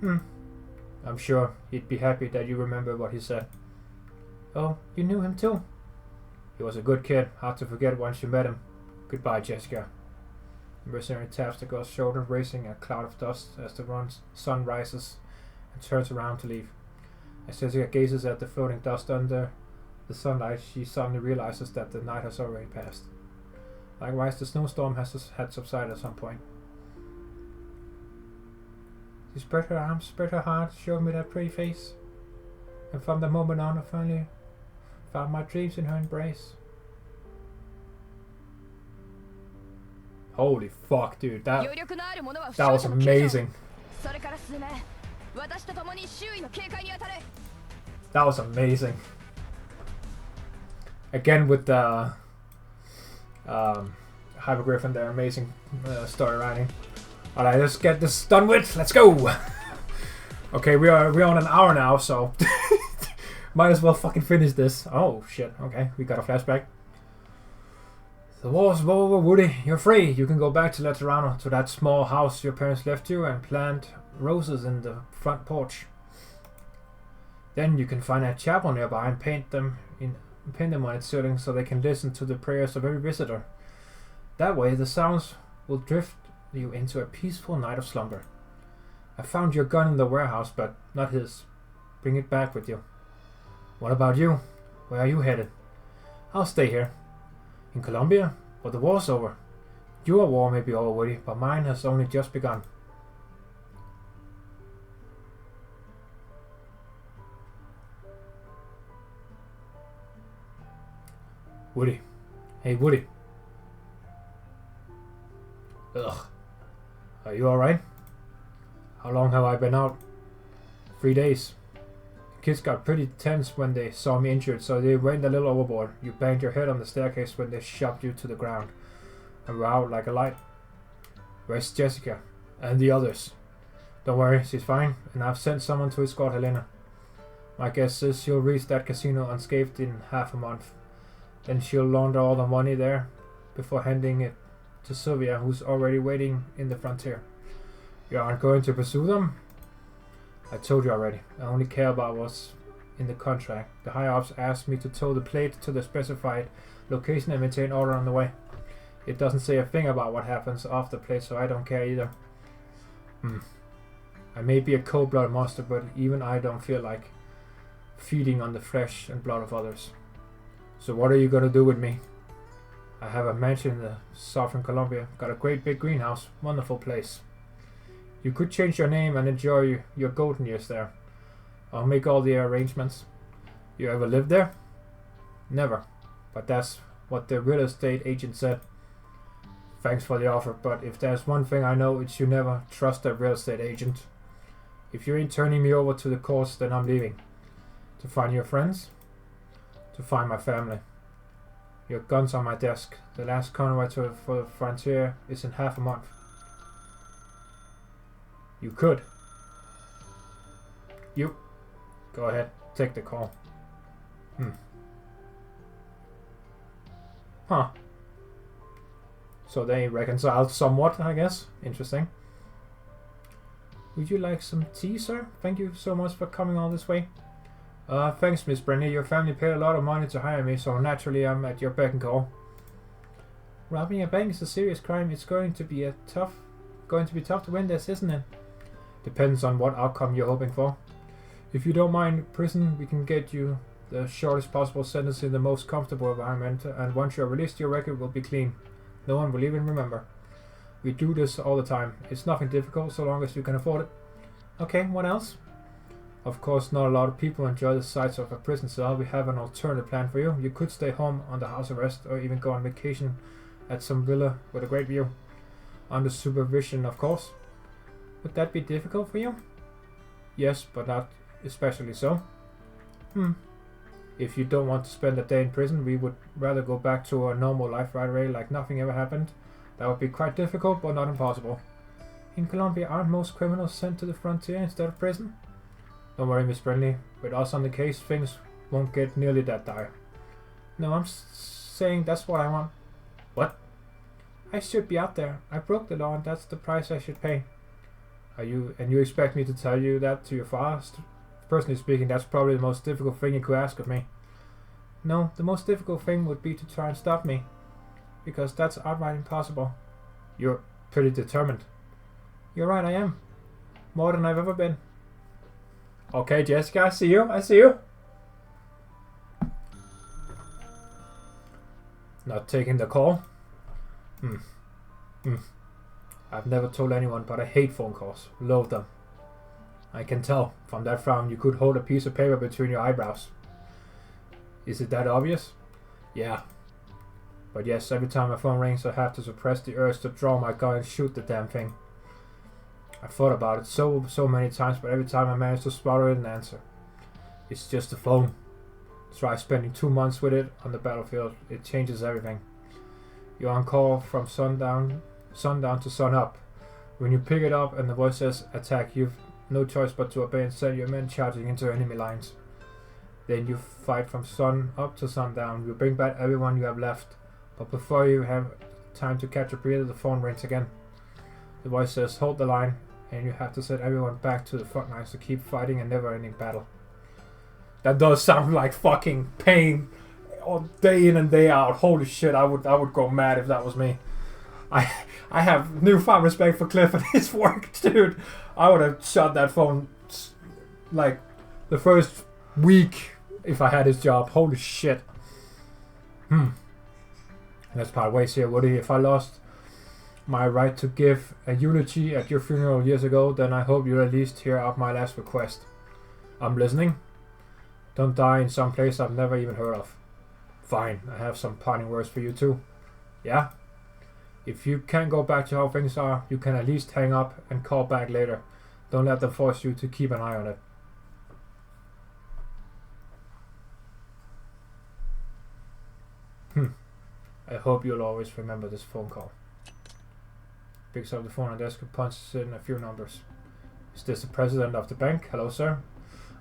I'm sure he'd be happy that you remember what he said. Oh, you knew him too? He was a good kid, hard to forget once you met him. Goodbye, Jessica. The mercenary taps the girl's shoulder, raising a cloud of dust as the sun rises and turns around to leave. As Jessica gazes at the floating dust under the sunlight, she suddenly realizes that the night has already passed. Likewise, the snowstorm had subsided at some point. She spread her arms, spread her heart, showed me that pretty face. And from that moment on, I finally found my dreams in her embrace. Holy fuck, dude. That was amazing. That was amazing. Again with the Hypergryph and their amazing story writing. Alright, let's get this done with. Let's go! Okay, we're on an hour now, so might as well fucking finish this. Oh shit, okay, we got a flashback. The war's over, Woody. You're free. You can go back to Laterano, to that small house your parents left you, and plant roses in the front porch. Then you can find a chapel nearby and pin them on its ceiling so they can listen to the prayers of every visitor. That way, the sounds will drift you into a peaceful night of slumber. I found your gun in the warehouse, but not his. Bring it back with you. What about you? Where are you headed? I'll stay here. In Colombia? But the war's over. Your war may be over, Woody, but mine has only just begun. Woody. Hey, Woody. Ugh. Are you alright? How long have I been out? 3 days. The kids got pretty tense when they saw me injured, so they went a little overboard. You banged your head on the staircase when they shoved you to the ground. And were out like a light. Where's Jessica? And the others? Don't worry, she's fine, and I've sent someone to escort Helena. My guess is she'll reach that casino unscathed in half a month. Then she'll launder all the money there before handing it to Sylvia, who's already waiting in the frontier. You aren't going to pursue them? I told you already. I only care about what's in the contract. The higher-ups asked me to tow the plate to the specified location and maintain order on the way. It doesn't say a thing about what happens off the plate, so I don't care either. I may be a cold-blooded monster, but even I don't feel like feeding on the flesh and blood of others. So what are you gonna do with me? I have a mansion in the southern Colombia. Got a great big greenhouse. Wonderful place. You could change your name and enjoy your golden years there. I'll make all the arrangements. You ever lived there? Never. But that's what the real estate agent said. Thanks for the offer, but if there's one thing I know, it's you never trust a real estate agent. If you ain't turning me over to the courts, then I'm leaving. To find your friends? To find my family. Your gun's on my desk. The last convoy for the frontier is in half a month. You could. You. Go ahead. Take the call. Huh. So they reconciled somewhat, I guess. Interesting. Would you like some tea, sir? Thank you so much for coming all this way. Thanks, Miss Brenny. Your family paid a lot of money to hire me, so naturally I'm at your beck and call. Robbing a bank is a serious crime. It's going to be tough to win this, isn't it? Depends on what outcome you're hoping for. If you don't mind prison, we can get you the shortest possible sentence in the most comfortable environment, and once you're released, your record will be clean. No one will even remember. We do this all the time. It's nothing difficult so long as you can afford it. Okay, what else? Of course, not a lot of people enjoy the sights of a prison cell. We have an alternative plan for you. You could stay home under house arrest or even go on vacation at some villa with a great view. Under supervision, of course. Would that be difficult for you? Yes, but not especially so. If you don't want to spend a day in prison, we would rather go back to our normal life right away like nothing ever happened. That would be quite difficult, but not impossible. In Colombia, aren't most criminals sent to the frontier instead of prison? Don't worry, Miss Brenly. With us on the case, things won't get nearly that dire. No, I'm saying that's what I want. What? I should be out there. I broke the law and that's the price I should pay. And you expect me to tell you that to your father? Personally speaking, that's probably the most difficult thing you could ask of me. No, the most difficult thing would be to try and stop me. Because that's outright impossible. You're pretty determined. You're right, I am. More than I've ever been. Okay, Jessica, I see you. Not taking the call? I've never told anyone, but I hate phone calls. Loathe them. I can tell. From that frown, you could hold a piece of paper between your eyebrows. Is it that obvious? Yeah. But yes, every time my phone rings, I have to suppress the urge to draw my gun and shoot the damn thing. I've thought about it so many times, but every time I manage to spot it and answer. It's just a phone. Try spending 2 months with it on the battlefield. It changes everything. You're on call from sundown to sun up. When you pick it up and the voice says attack, you've no choice but to obey and send your men charging into enemy lines. Then you fight from sun up to sundown. You bring back everyone you have left. But before you have time to catch a breather, the phone rings again. The voice says hold the line, and you have to send everyone back to the front lines to keep fighting a never-ending battle. That does sound like fucking pain, all day in and day out. Holy shit, I would go mad if that was me. I have newfound respect for Cliff and his work, dude. I would have shot that phone like the first week if I had his job. Holy shit. Let's part ways here, Woody. If I lost my right to give a eulogy at your funeral years ago, then I hope you'll at least hear out my last request. I'm listening. Don't die in some place I've never even heard of. Fine, I have some parting words for you too. Yeah? If you can't go back to how things are, you can at least hang up and call back later. Don't let them force you to keep an eye on it. I hope you'll always remember this phone call. Picks up the phone on the desk and punches in a few numbers. Is this the president of the bank? Hello, sir.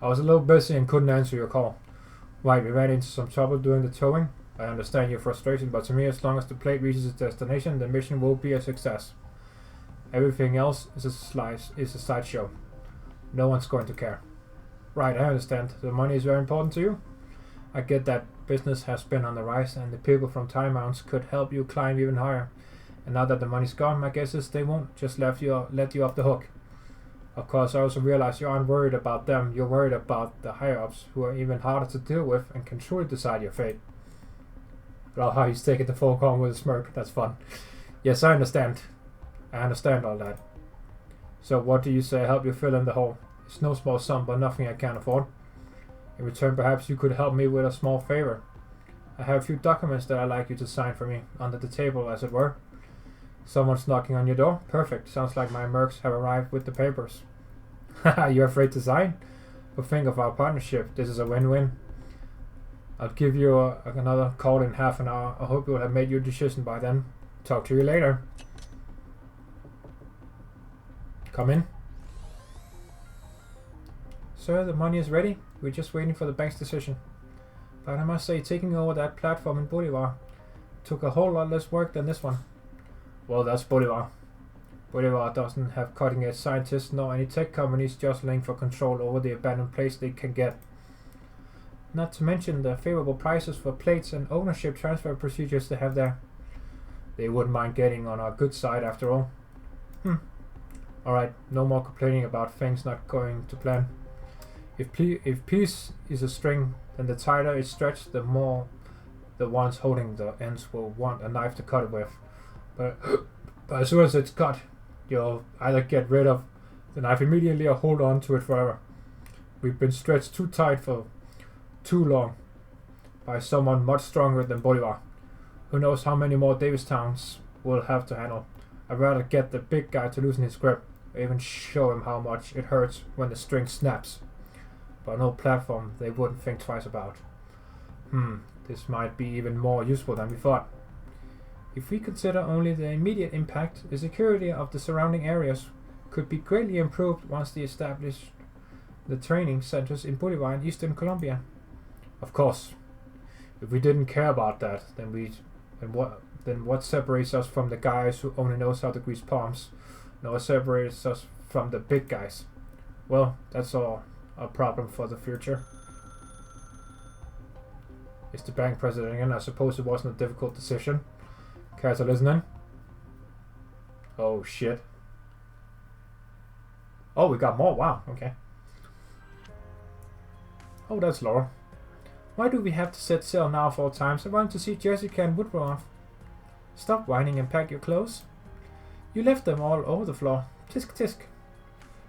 I was a little busy and couldn't answer your call. Right, we ran into some trouble doing the towing. I understand your frustration, but to me, as long as the plate reaches its destination, the mission will be a success. Everything else is a sideshow. No one's going to care. Right, I understand. The money is very important to you. I get that business has been on the rise, and the people from Time Mounts could help you climb even higher. And now that the money's gone, my guess is they won't just let you off the hook. Of course, I also realize you aren't worried about them. You're worried about the higher-ups, who are even harder to deal with and can truly decide your fate. Well, how he's taking the phone call with a smirk. That's fun. Yes, I understand. I understand all that. So what do you say I help you fill in the hole? It's no small sum, but nothing I can't afford. In return, perhaps you could help me with a small favor. I have a few documents that I'd like you to sign for me, under the table, as it were. Someone's knocking on your door? Perfect. Sounds like my mercs have arrived with the papers. Haha, you're afraid to sign? But think of our partnership. This is a win-win. I'll give you another call in half an hour. I hope you will have made your decision by then. Talk to you later. Come in. Sir, the money is ready. We're just waiting for the bank's decision. But I must say, taking over that platform in Bolivar took a whole lot less work than this one. Well, that's Bolivar. Bolivar doesn't have cutting-edge scientists nor any tech companies jostling for control over the abandoned place they can get. Not to mention the favorable prices for plates and ownership transfer procedures they have there. They wouldn't mind getting on our good side after all. Alright, no more complaining about things not going to plan. If peace is a string, then the tighter it's stretched, the more the ones holding the ends will want a knife to cut it with. But as soon as it's cut, you'll either get rid of the knife immediately or hold on to it forever. We've been stretched too tight for too long by someone much stronger than Bolivar. Who knows how many more Davistowns we'll have to handle. I'd rather get the big guy to loosen his grip, or even show him how much it hurts when the string snaps. But no platform they wouldn't think twice about. This might be even more useful than we thought. If we consider only the immediate impact, the security of the surrounding areas could be greatly improved once they establish the training centers in Bolivar and Eastern Colombia. Of course, if we didn't care about that, then what separates us from the guys who only knows how to grease palms? No, what separates us from the big guys? Well, that's all a problem for the future. Is the bank president again? I suppose it wasn't a difficult decision. Care to listen in? Oh shit. Oh, we got more. Wow, okay. Oh, that's Laura. Why do we have to set sail now 4 times? I want to see Jessica and Woodruff. Stop whining and pack your clothes. You left them all over the floor. Tisk tisk.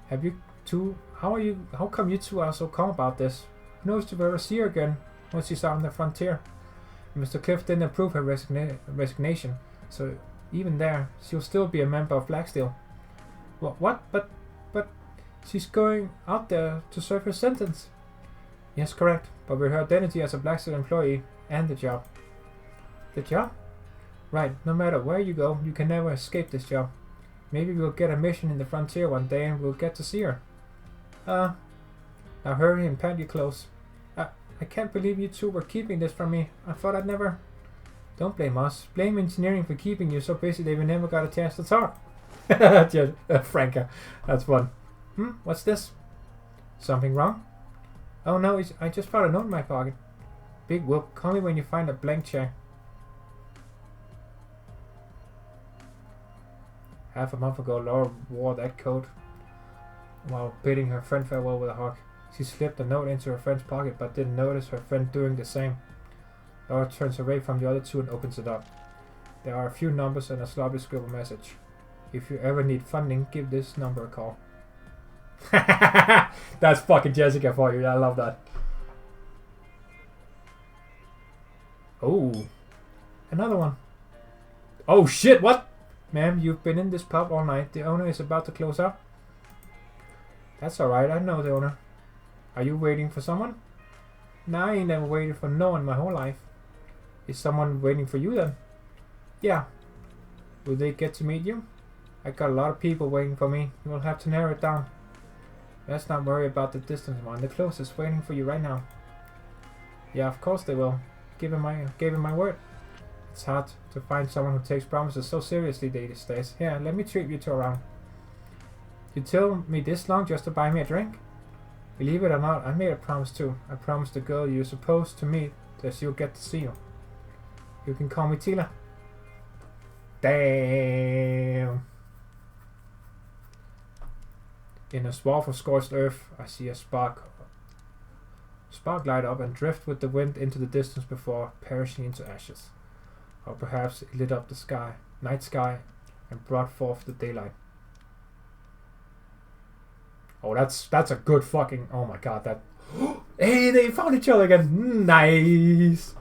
Have you two? How come you two are so calm about this? Who knows if we'll ever see her again once she's out on the frontier? Mr. Cliff didn't approve her resignation, so even there, she'll still be a member of Blacksteel. What? But she's going out there to serve her sentence. Yes, correct. But with her identity as a Blacksteel employee and the job. The job? Right. No matter where you go, you can never escape this job. Maybe we'll get a mission in the frontier one day and we'll get to see her. Now hurry and pack your clothes. I can't believe you two were keeping this from me. I thought I'd never... Don't blame us. Blame engineering for keeping you so busy that we never got a chance to talk. Franca. That's fun. What's this? Something wrong? Oh no, I just found a note in my pocket. Big whoop. Call me when you find a blank check. Half a month ago, Laura wore that coat. While bidding her friend farewell with a hug, she slipped a note into her friend's pocket but didn't notice her friend doing the same. Laura turns away from the other two and opens it up. There are a few numbers and a sloppy scribble message. If you ever need funding, give this number a call. That's fucking Jessica for you. I love that. Oh, another one. Oh shit, what? Ma'am, you've been in this pub all night. The owner is about to close up. That's alright, I know the owner. Are you waiting for someone? Nah, I ain't never waited for no one my whole life. Is someone waiting for you then? Yeah. Will they get to meet you? I got a lot of people waiting for me. You will have to narrow it down. Let's not worry about the distance, man. The closest waiting for you right now. Yeah, of course they will. Gave him my word. It's hard to find someone who takes promises so seriously these days. Yeah, let me treat you to a round. You told me this long just to buy me a drink? Believe it or not, I made a promise too. I promised the girl you're supposed to meet that she'll get to see you. You can call me Tila. Damn. In a swath of scorched earth, I see a spark light up and drift with the wind into the distance before perishing into ashes. Or perhaps it lit up the sky, night sky, and brought forth the daylight. Oh, that's a good fucking... Oh my god, that... Hey, they found each other again. Nice.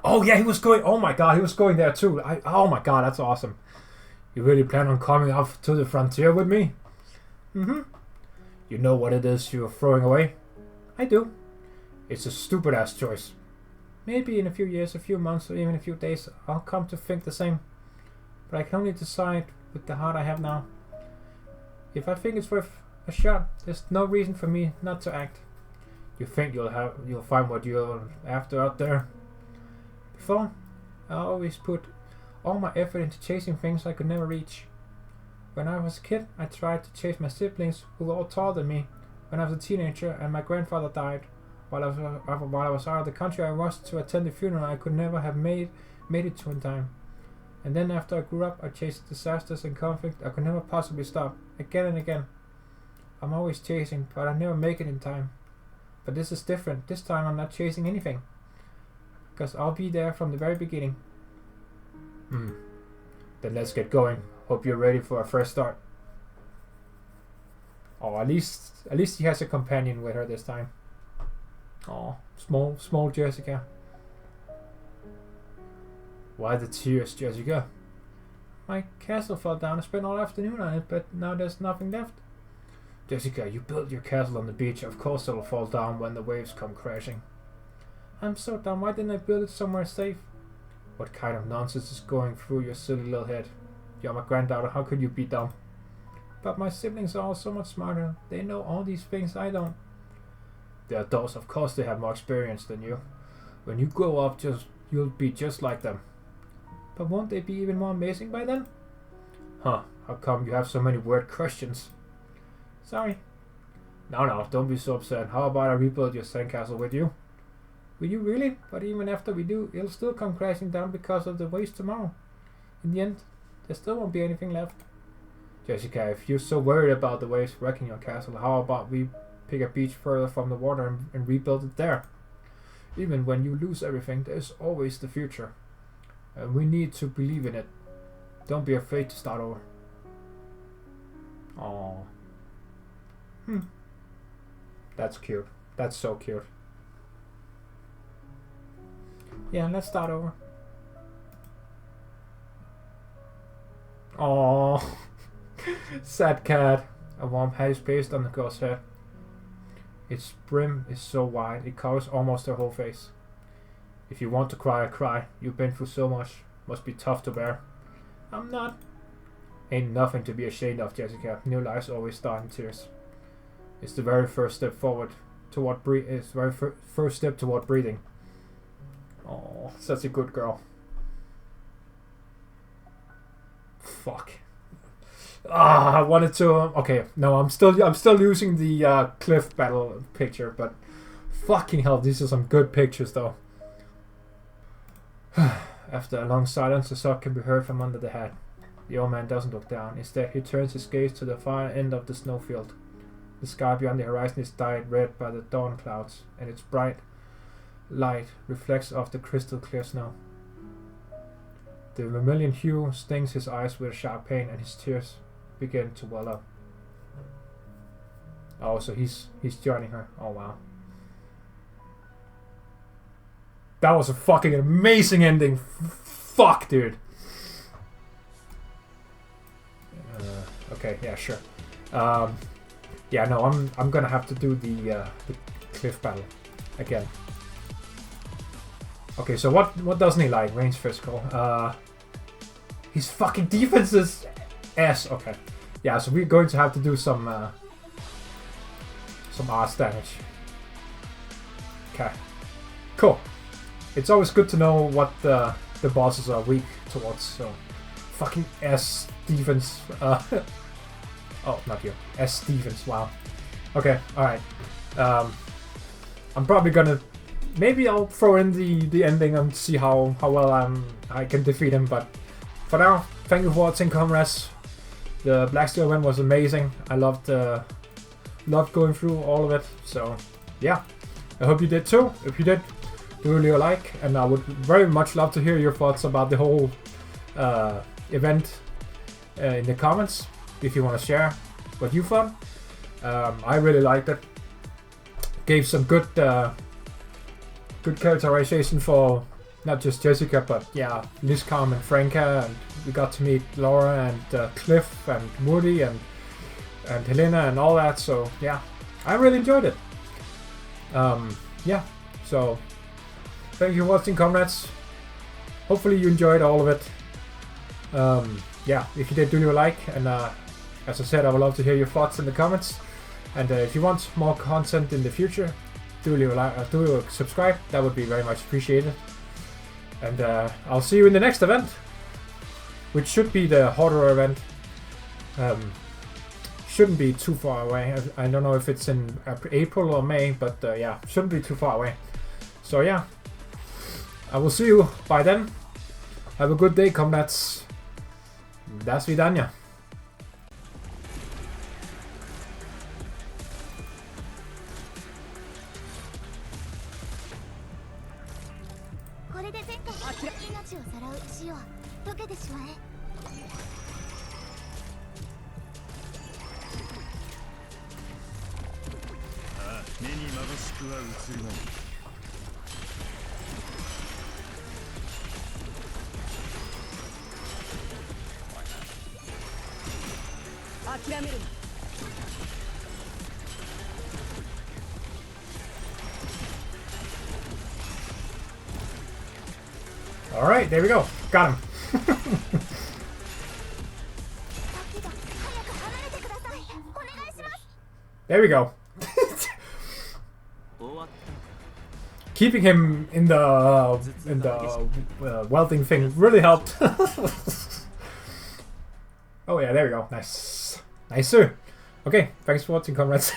Oh yeah, he was going... Oh my god, he was going there too. Oh my god, that's awesome. You really plan on coming up to the frontier with me? Mm-hmm. You know what it is you're throwing away? I do. It's a stupid-ass choice. Maybe in a few years, a few months, or even a few days, I'll come to think the same. But I can only decide with the heart I have now. If I think it's worth a shot, there's no reason for me not to act. You think you'll find what you're after out there? Before, I always put all my effort into chasing things I could never reach. When I was a kid, I tried to chase my siblings who were all taller than me. When I was a teenager and my grandfather died, while I was out of the country, I rushed to attend the funeral I could never have made it to in time. And then after I grew up, I chased disasters and conflict I could never possibly stop, again and again. I'm always chasing, but I never make it in time. But this is different. This time I'm not chasing anything. Because I'll be there from the very beginning. Then let's get going. Hope you're ready for a fresh start. Oh, at least he has a companion with her this time. Oh, small Jessica. Why the tears, Jessica? My castle fell down. I spent all afternoon on it, but now there's nothing left. Jessica, you built your castle on the beach. Of course it'll fall down when the waves come crashing. I'm so dumb. Why didn't I build it somewhere safe? What kind of nonsense is going through your silly little head? You're my granddaughter. How could you be dumb? But my siblings are all so much smarter. They know all these things I don't. They're adults. Of course they have more experience than you. When you grow up, you'll be just like them. But won't they be even more amazing by then? Huh. How come you have so many weird questions? Sorry. No, don't be so upset. How about I rebuild your sandcastle with you? Will you really? But even after we do, it'll still come crashing down because of the waves tomorrow. In the end, there still won't be anything left. Jessica, if you're so worried about the waves wrecking your castle, how about we pick a beach further from the water and rebuild it there? Even when you lose everything, there's always the future. And we need to believe in it. Don't be afraid to start over. Aww. That's cute. That's so cute. Yeah, let's start over. Aww. Sad cat. A warm hat is placed on the girl's head. Its brim is so wide, it covers almost her whole face. If you want to cry, cry. You've been through so much. Must be tough to bear. I'm not. Ain't nothing to be ashamed of, Jessica. New lives always start in tears. It's the very first step forward toward first step toward breathing. Oh, such a good girl. Fuck. I wanted to. Okay, no, I'm still using the cliff battle picture, but fucking hell, these are some good pictures though. After a long silence, a sob can be heard from under the hat. The old man doesn't look down. Instead, he turns his gaze to the far end of the snowfield. The sky beyond the horizon is dyed red by the dawn clouds, and its bright light reflects off the crystal clear snow. The vermilion hue stings his eyes with a sharp pain, and his tears begin to well up. Oh, so he's joining her. Oh wow. That was a fucking amazing ending. Fuck, dude. Okay, yeah, sure. Yeah, no, I'm gonna have to do the cliff battle again. Okay, so what doesn't he like? Range physical. His fucking defense is ass. Okay, yeah, so we're going to have to do some arts damage. Okay, cool. It's always good to know what the bosses are weak towards. So, fucking S defense. Oh, not you. S defense. Wow. Okay. All right. I'm probably gonna. Maybe I'll throw in the ending and see how well I can defeat him. But for now, thank you for watching, comrades. The Blacksteel event was amazing. I loved going through all of it. So yeah, I hope you did too. If you did, do leave a like, and I would very much love to hear your thoughts about the whole event in the comments. If you want to share what you thought. I really liked it. Gave some good characterization for not just Jessica, but yeah, Lizcom and Franka, and we got to meet Laura and Cliff and Moody and Helena and all that. So yeah, I really enjoyed it. Yeah, so thank you for watching, comrades. Hopefully you enjoyed all of it. Yeah, if you did, do leave a like, and as I said, I would love to hear your thoughts in the comments. And if you want more content in the future, do leave a like, do subscribe. That would be very much appreciated. And I'll see you in the next event, which should be the horror event. Shouldn't be too far away. I don't know if it's in April or May, but yeah, shouldn't be too far away. So yeah, I will see you by then. Have a good day, comrades. До свидания. Alright, there we go. Got him. There we go. Keeping him in the welding thing really helped. Oh yeah, there we go. Nice. Nicer. Okay, thanks for watching, comrades.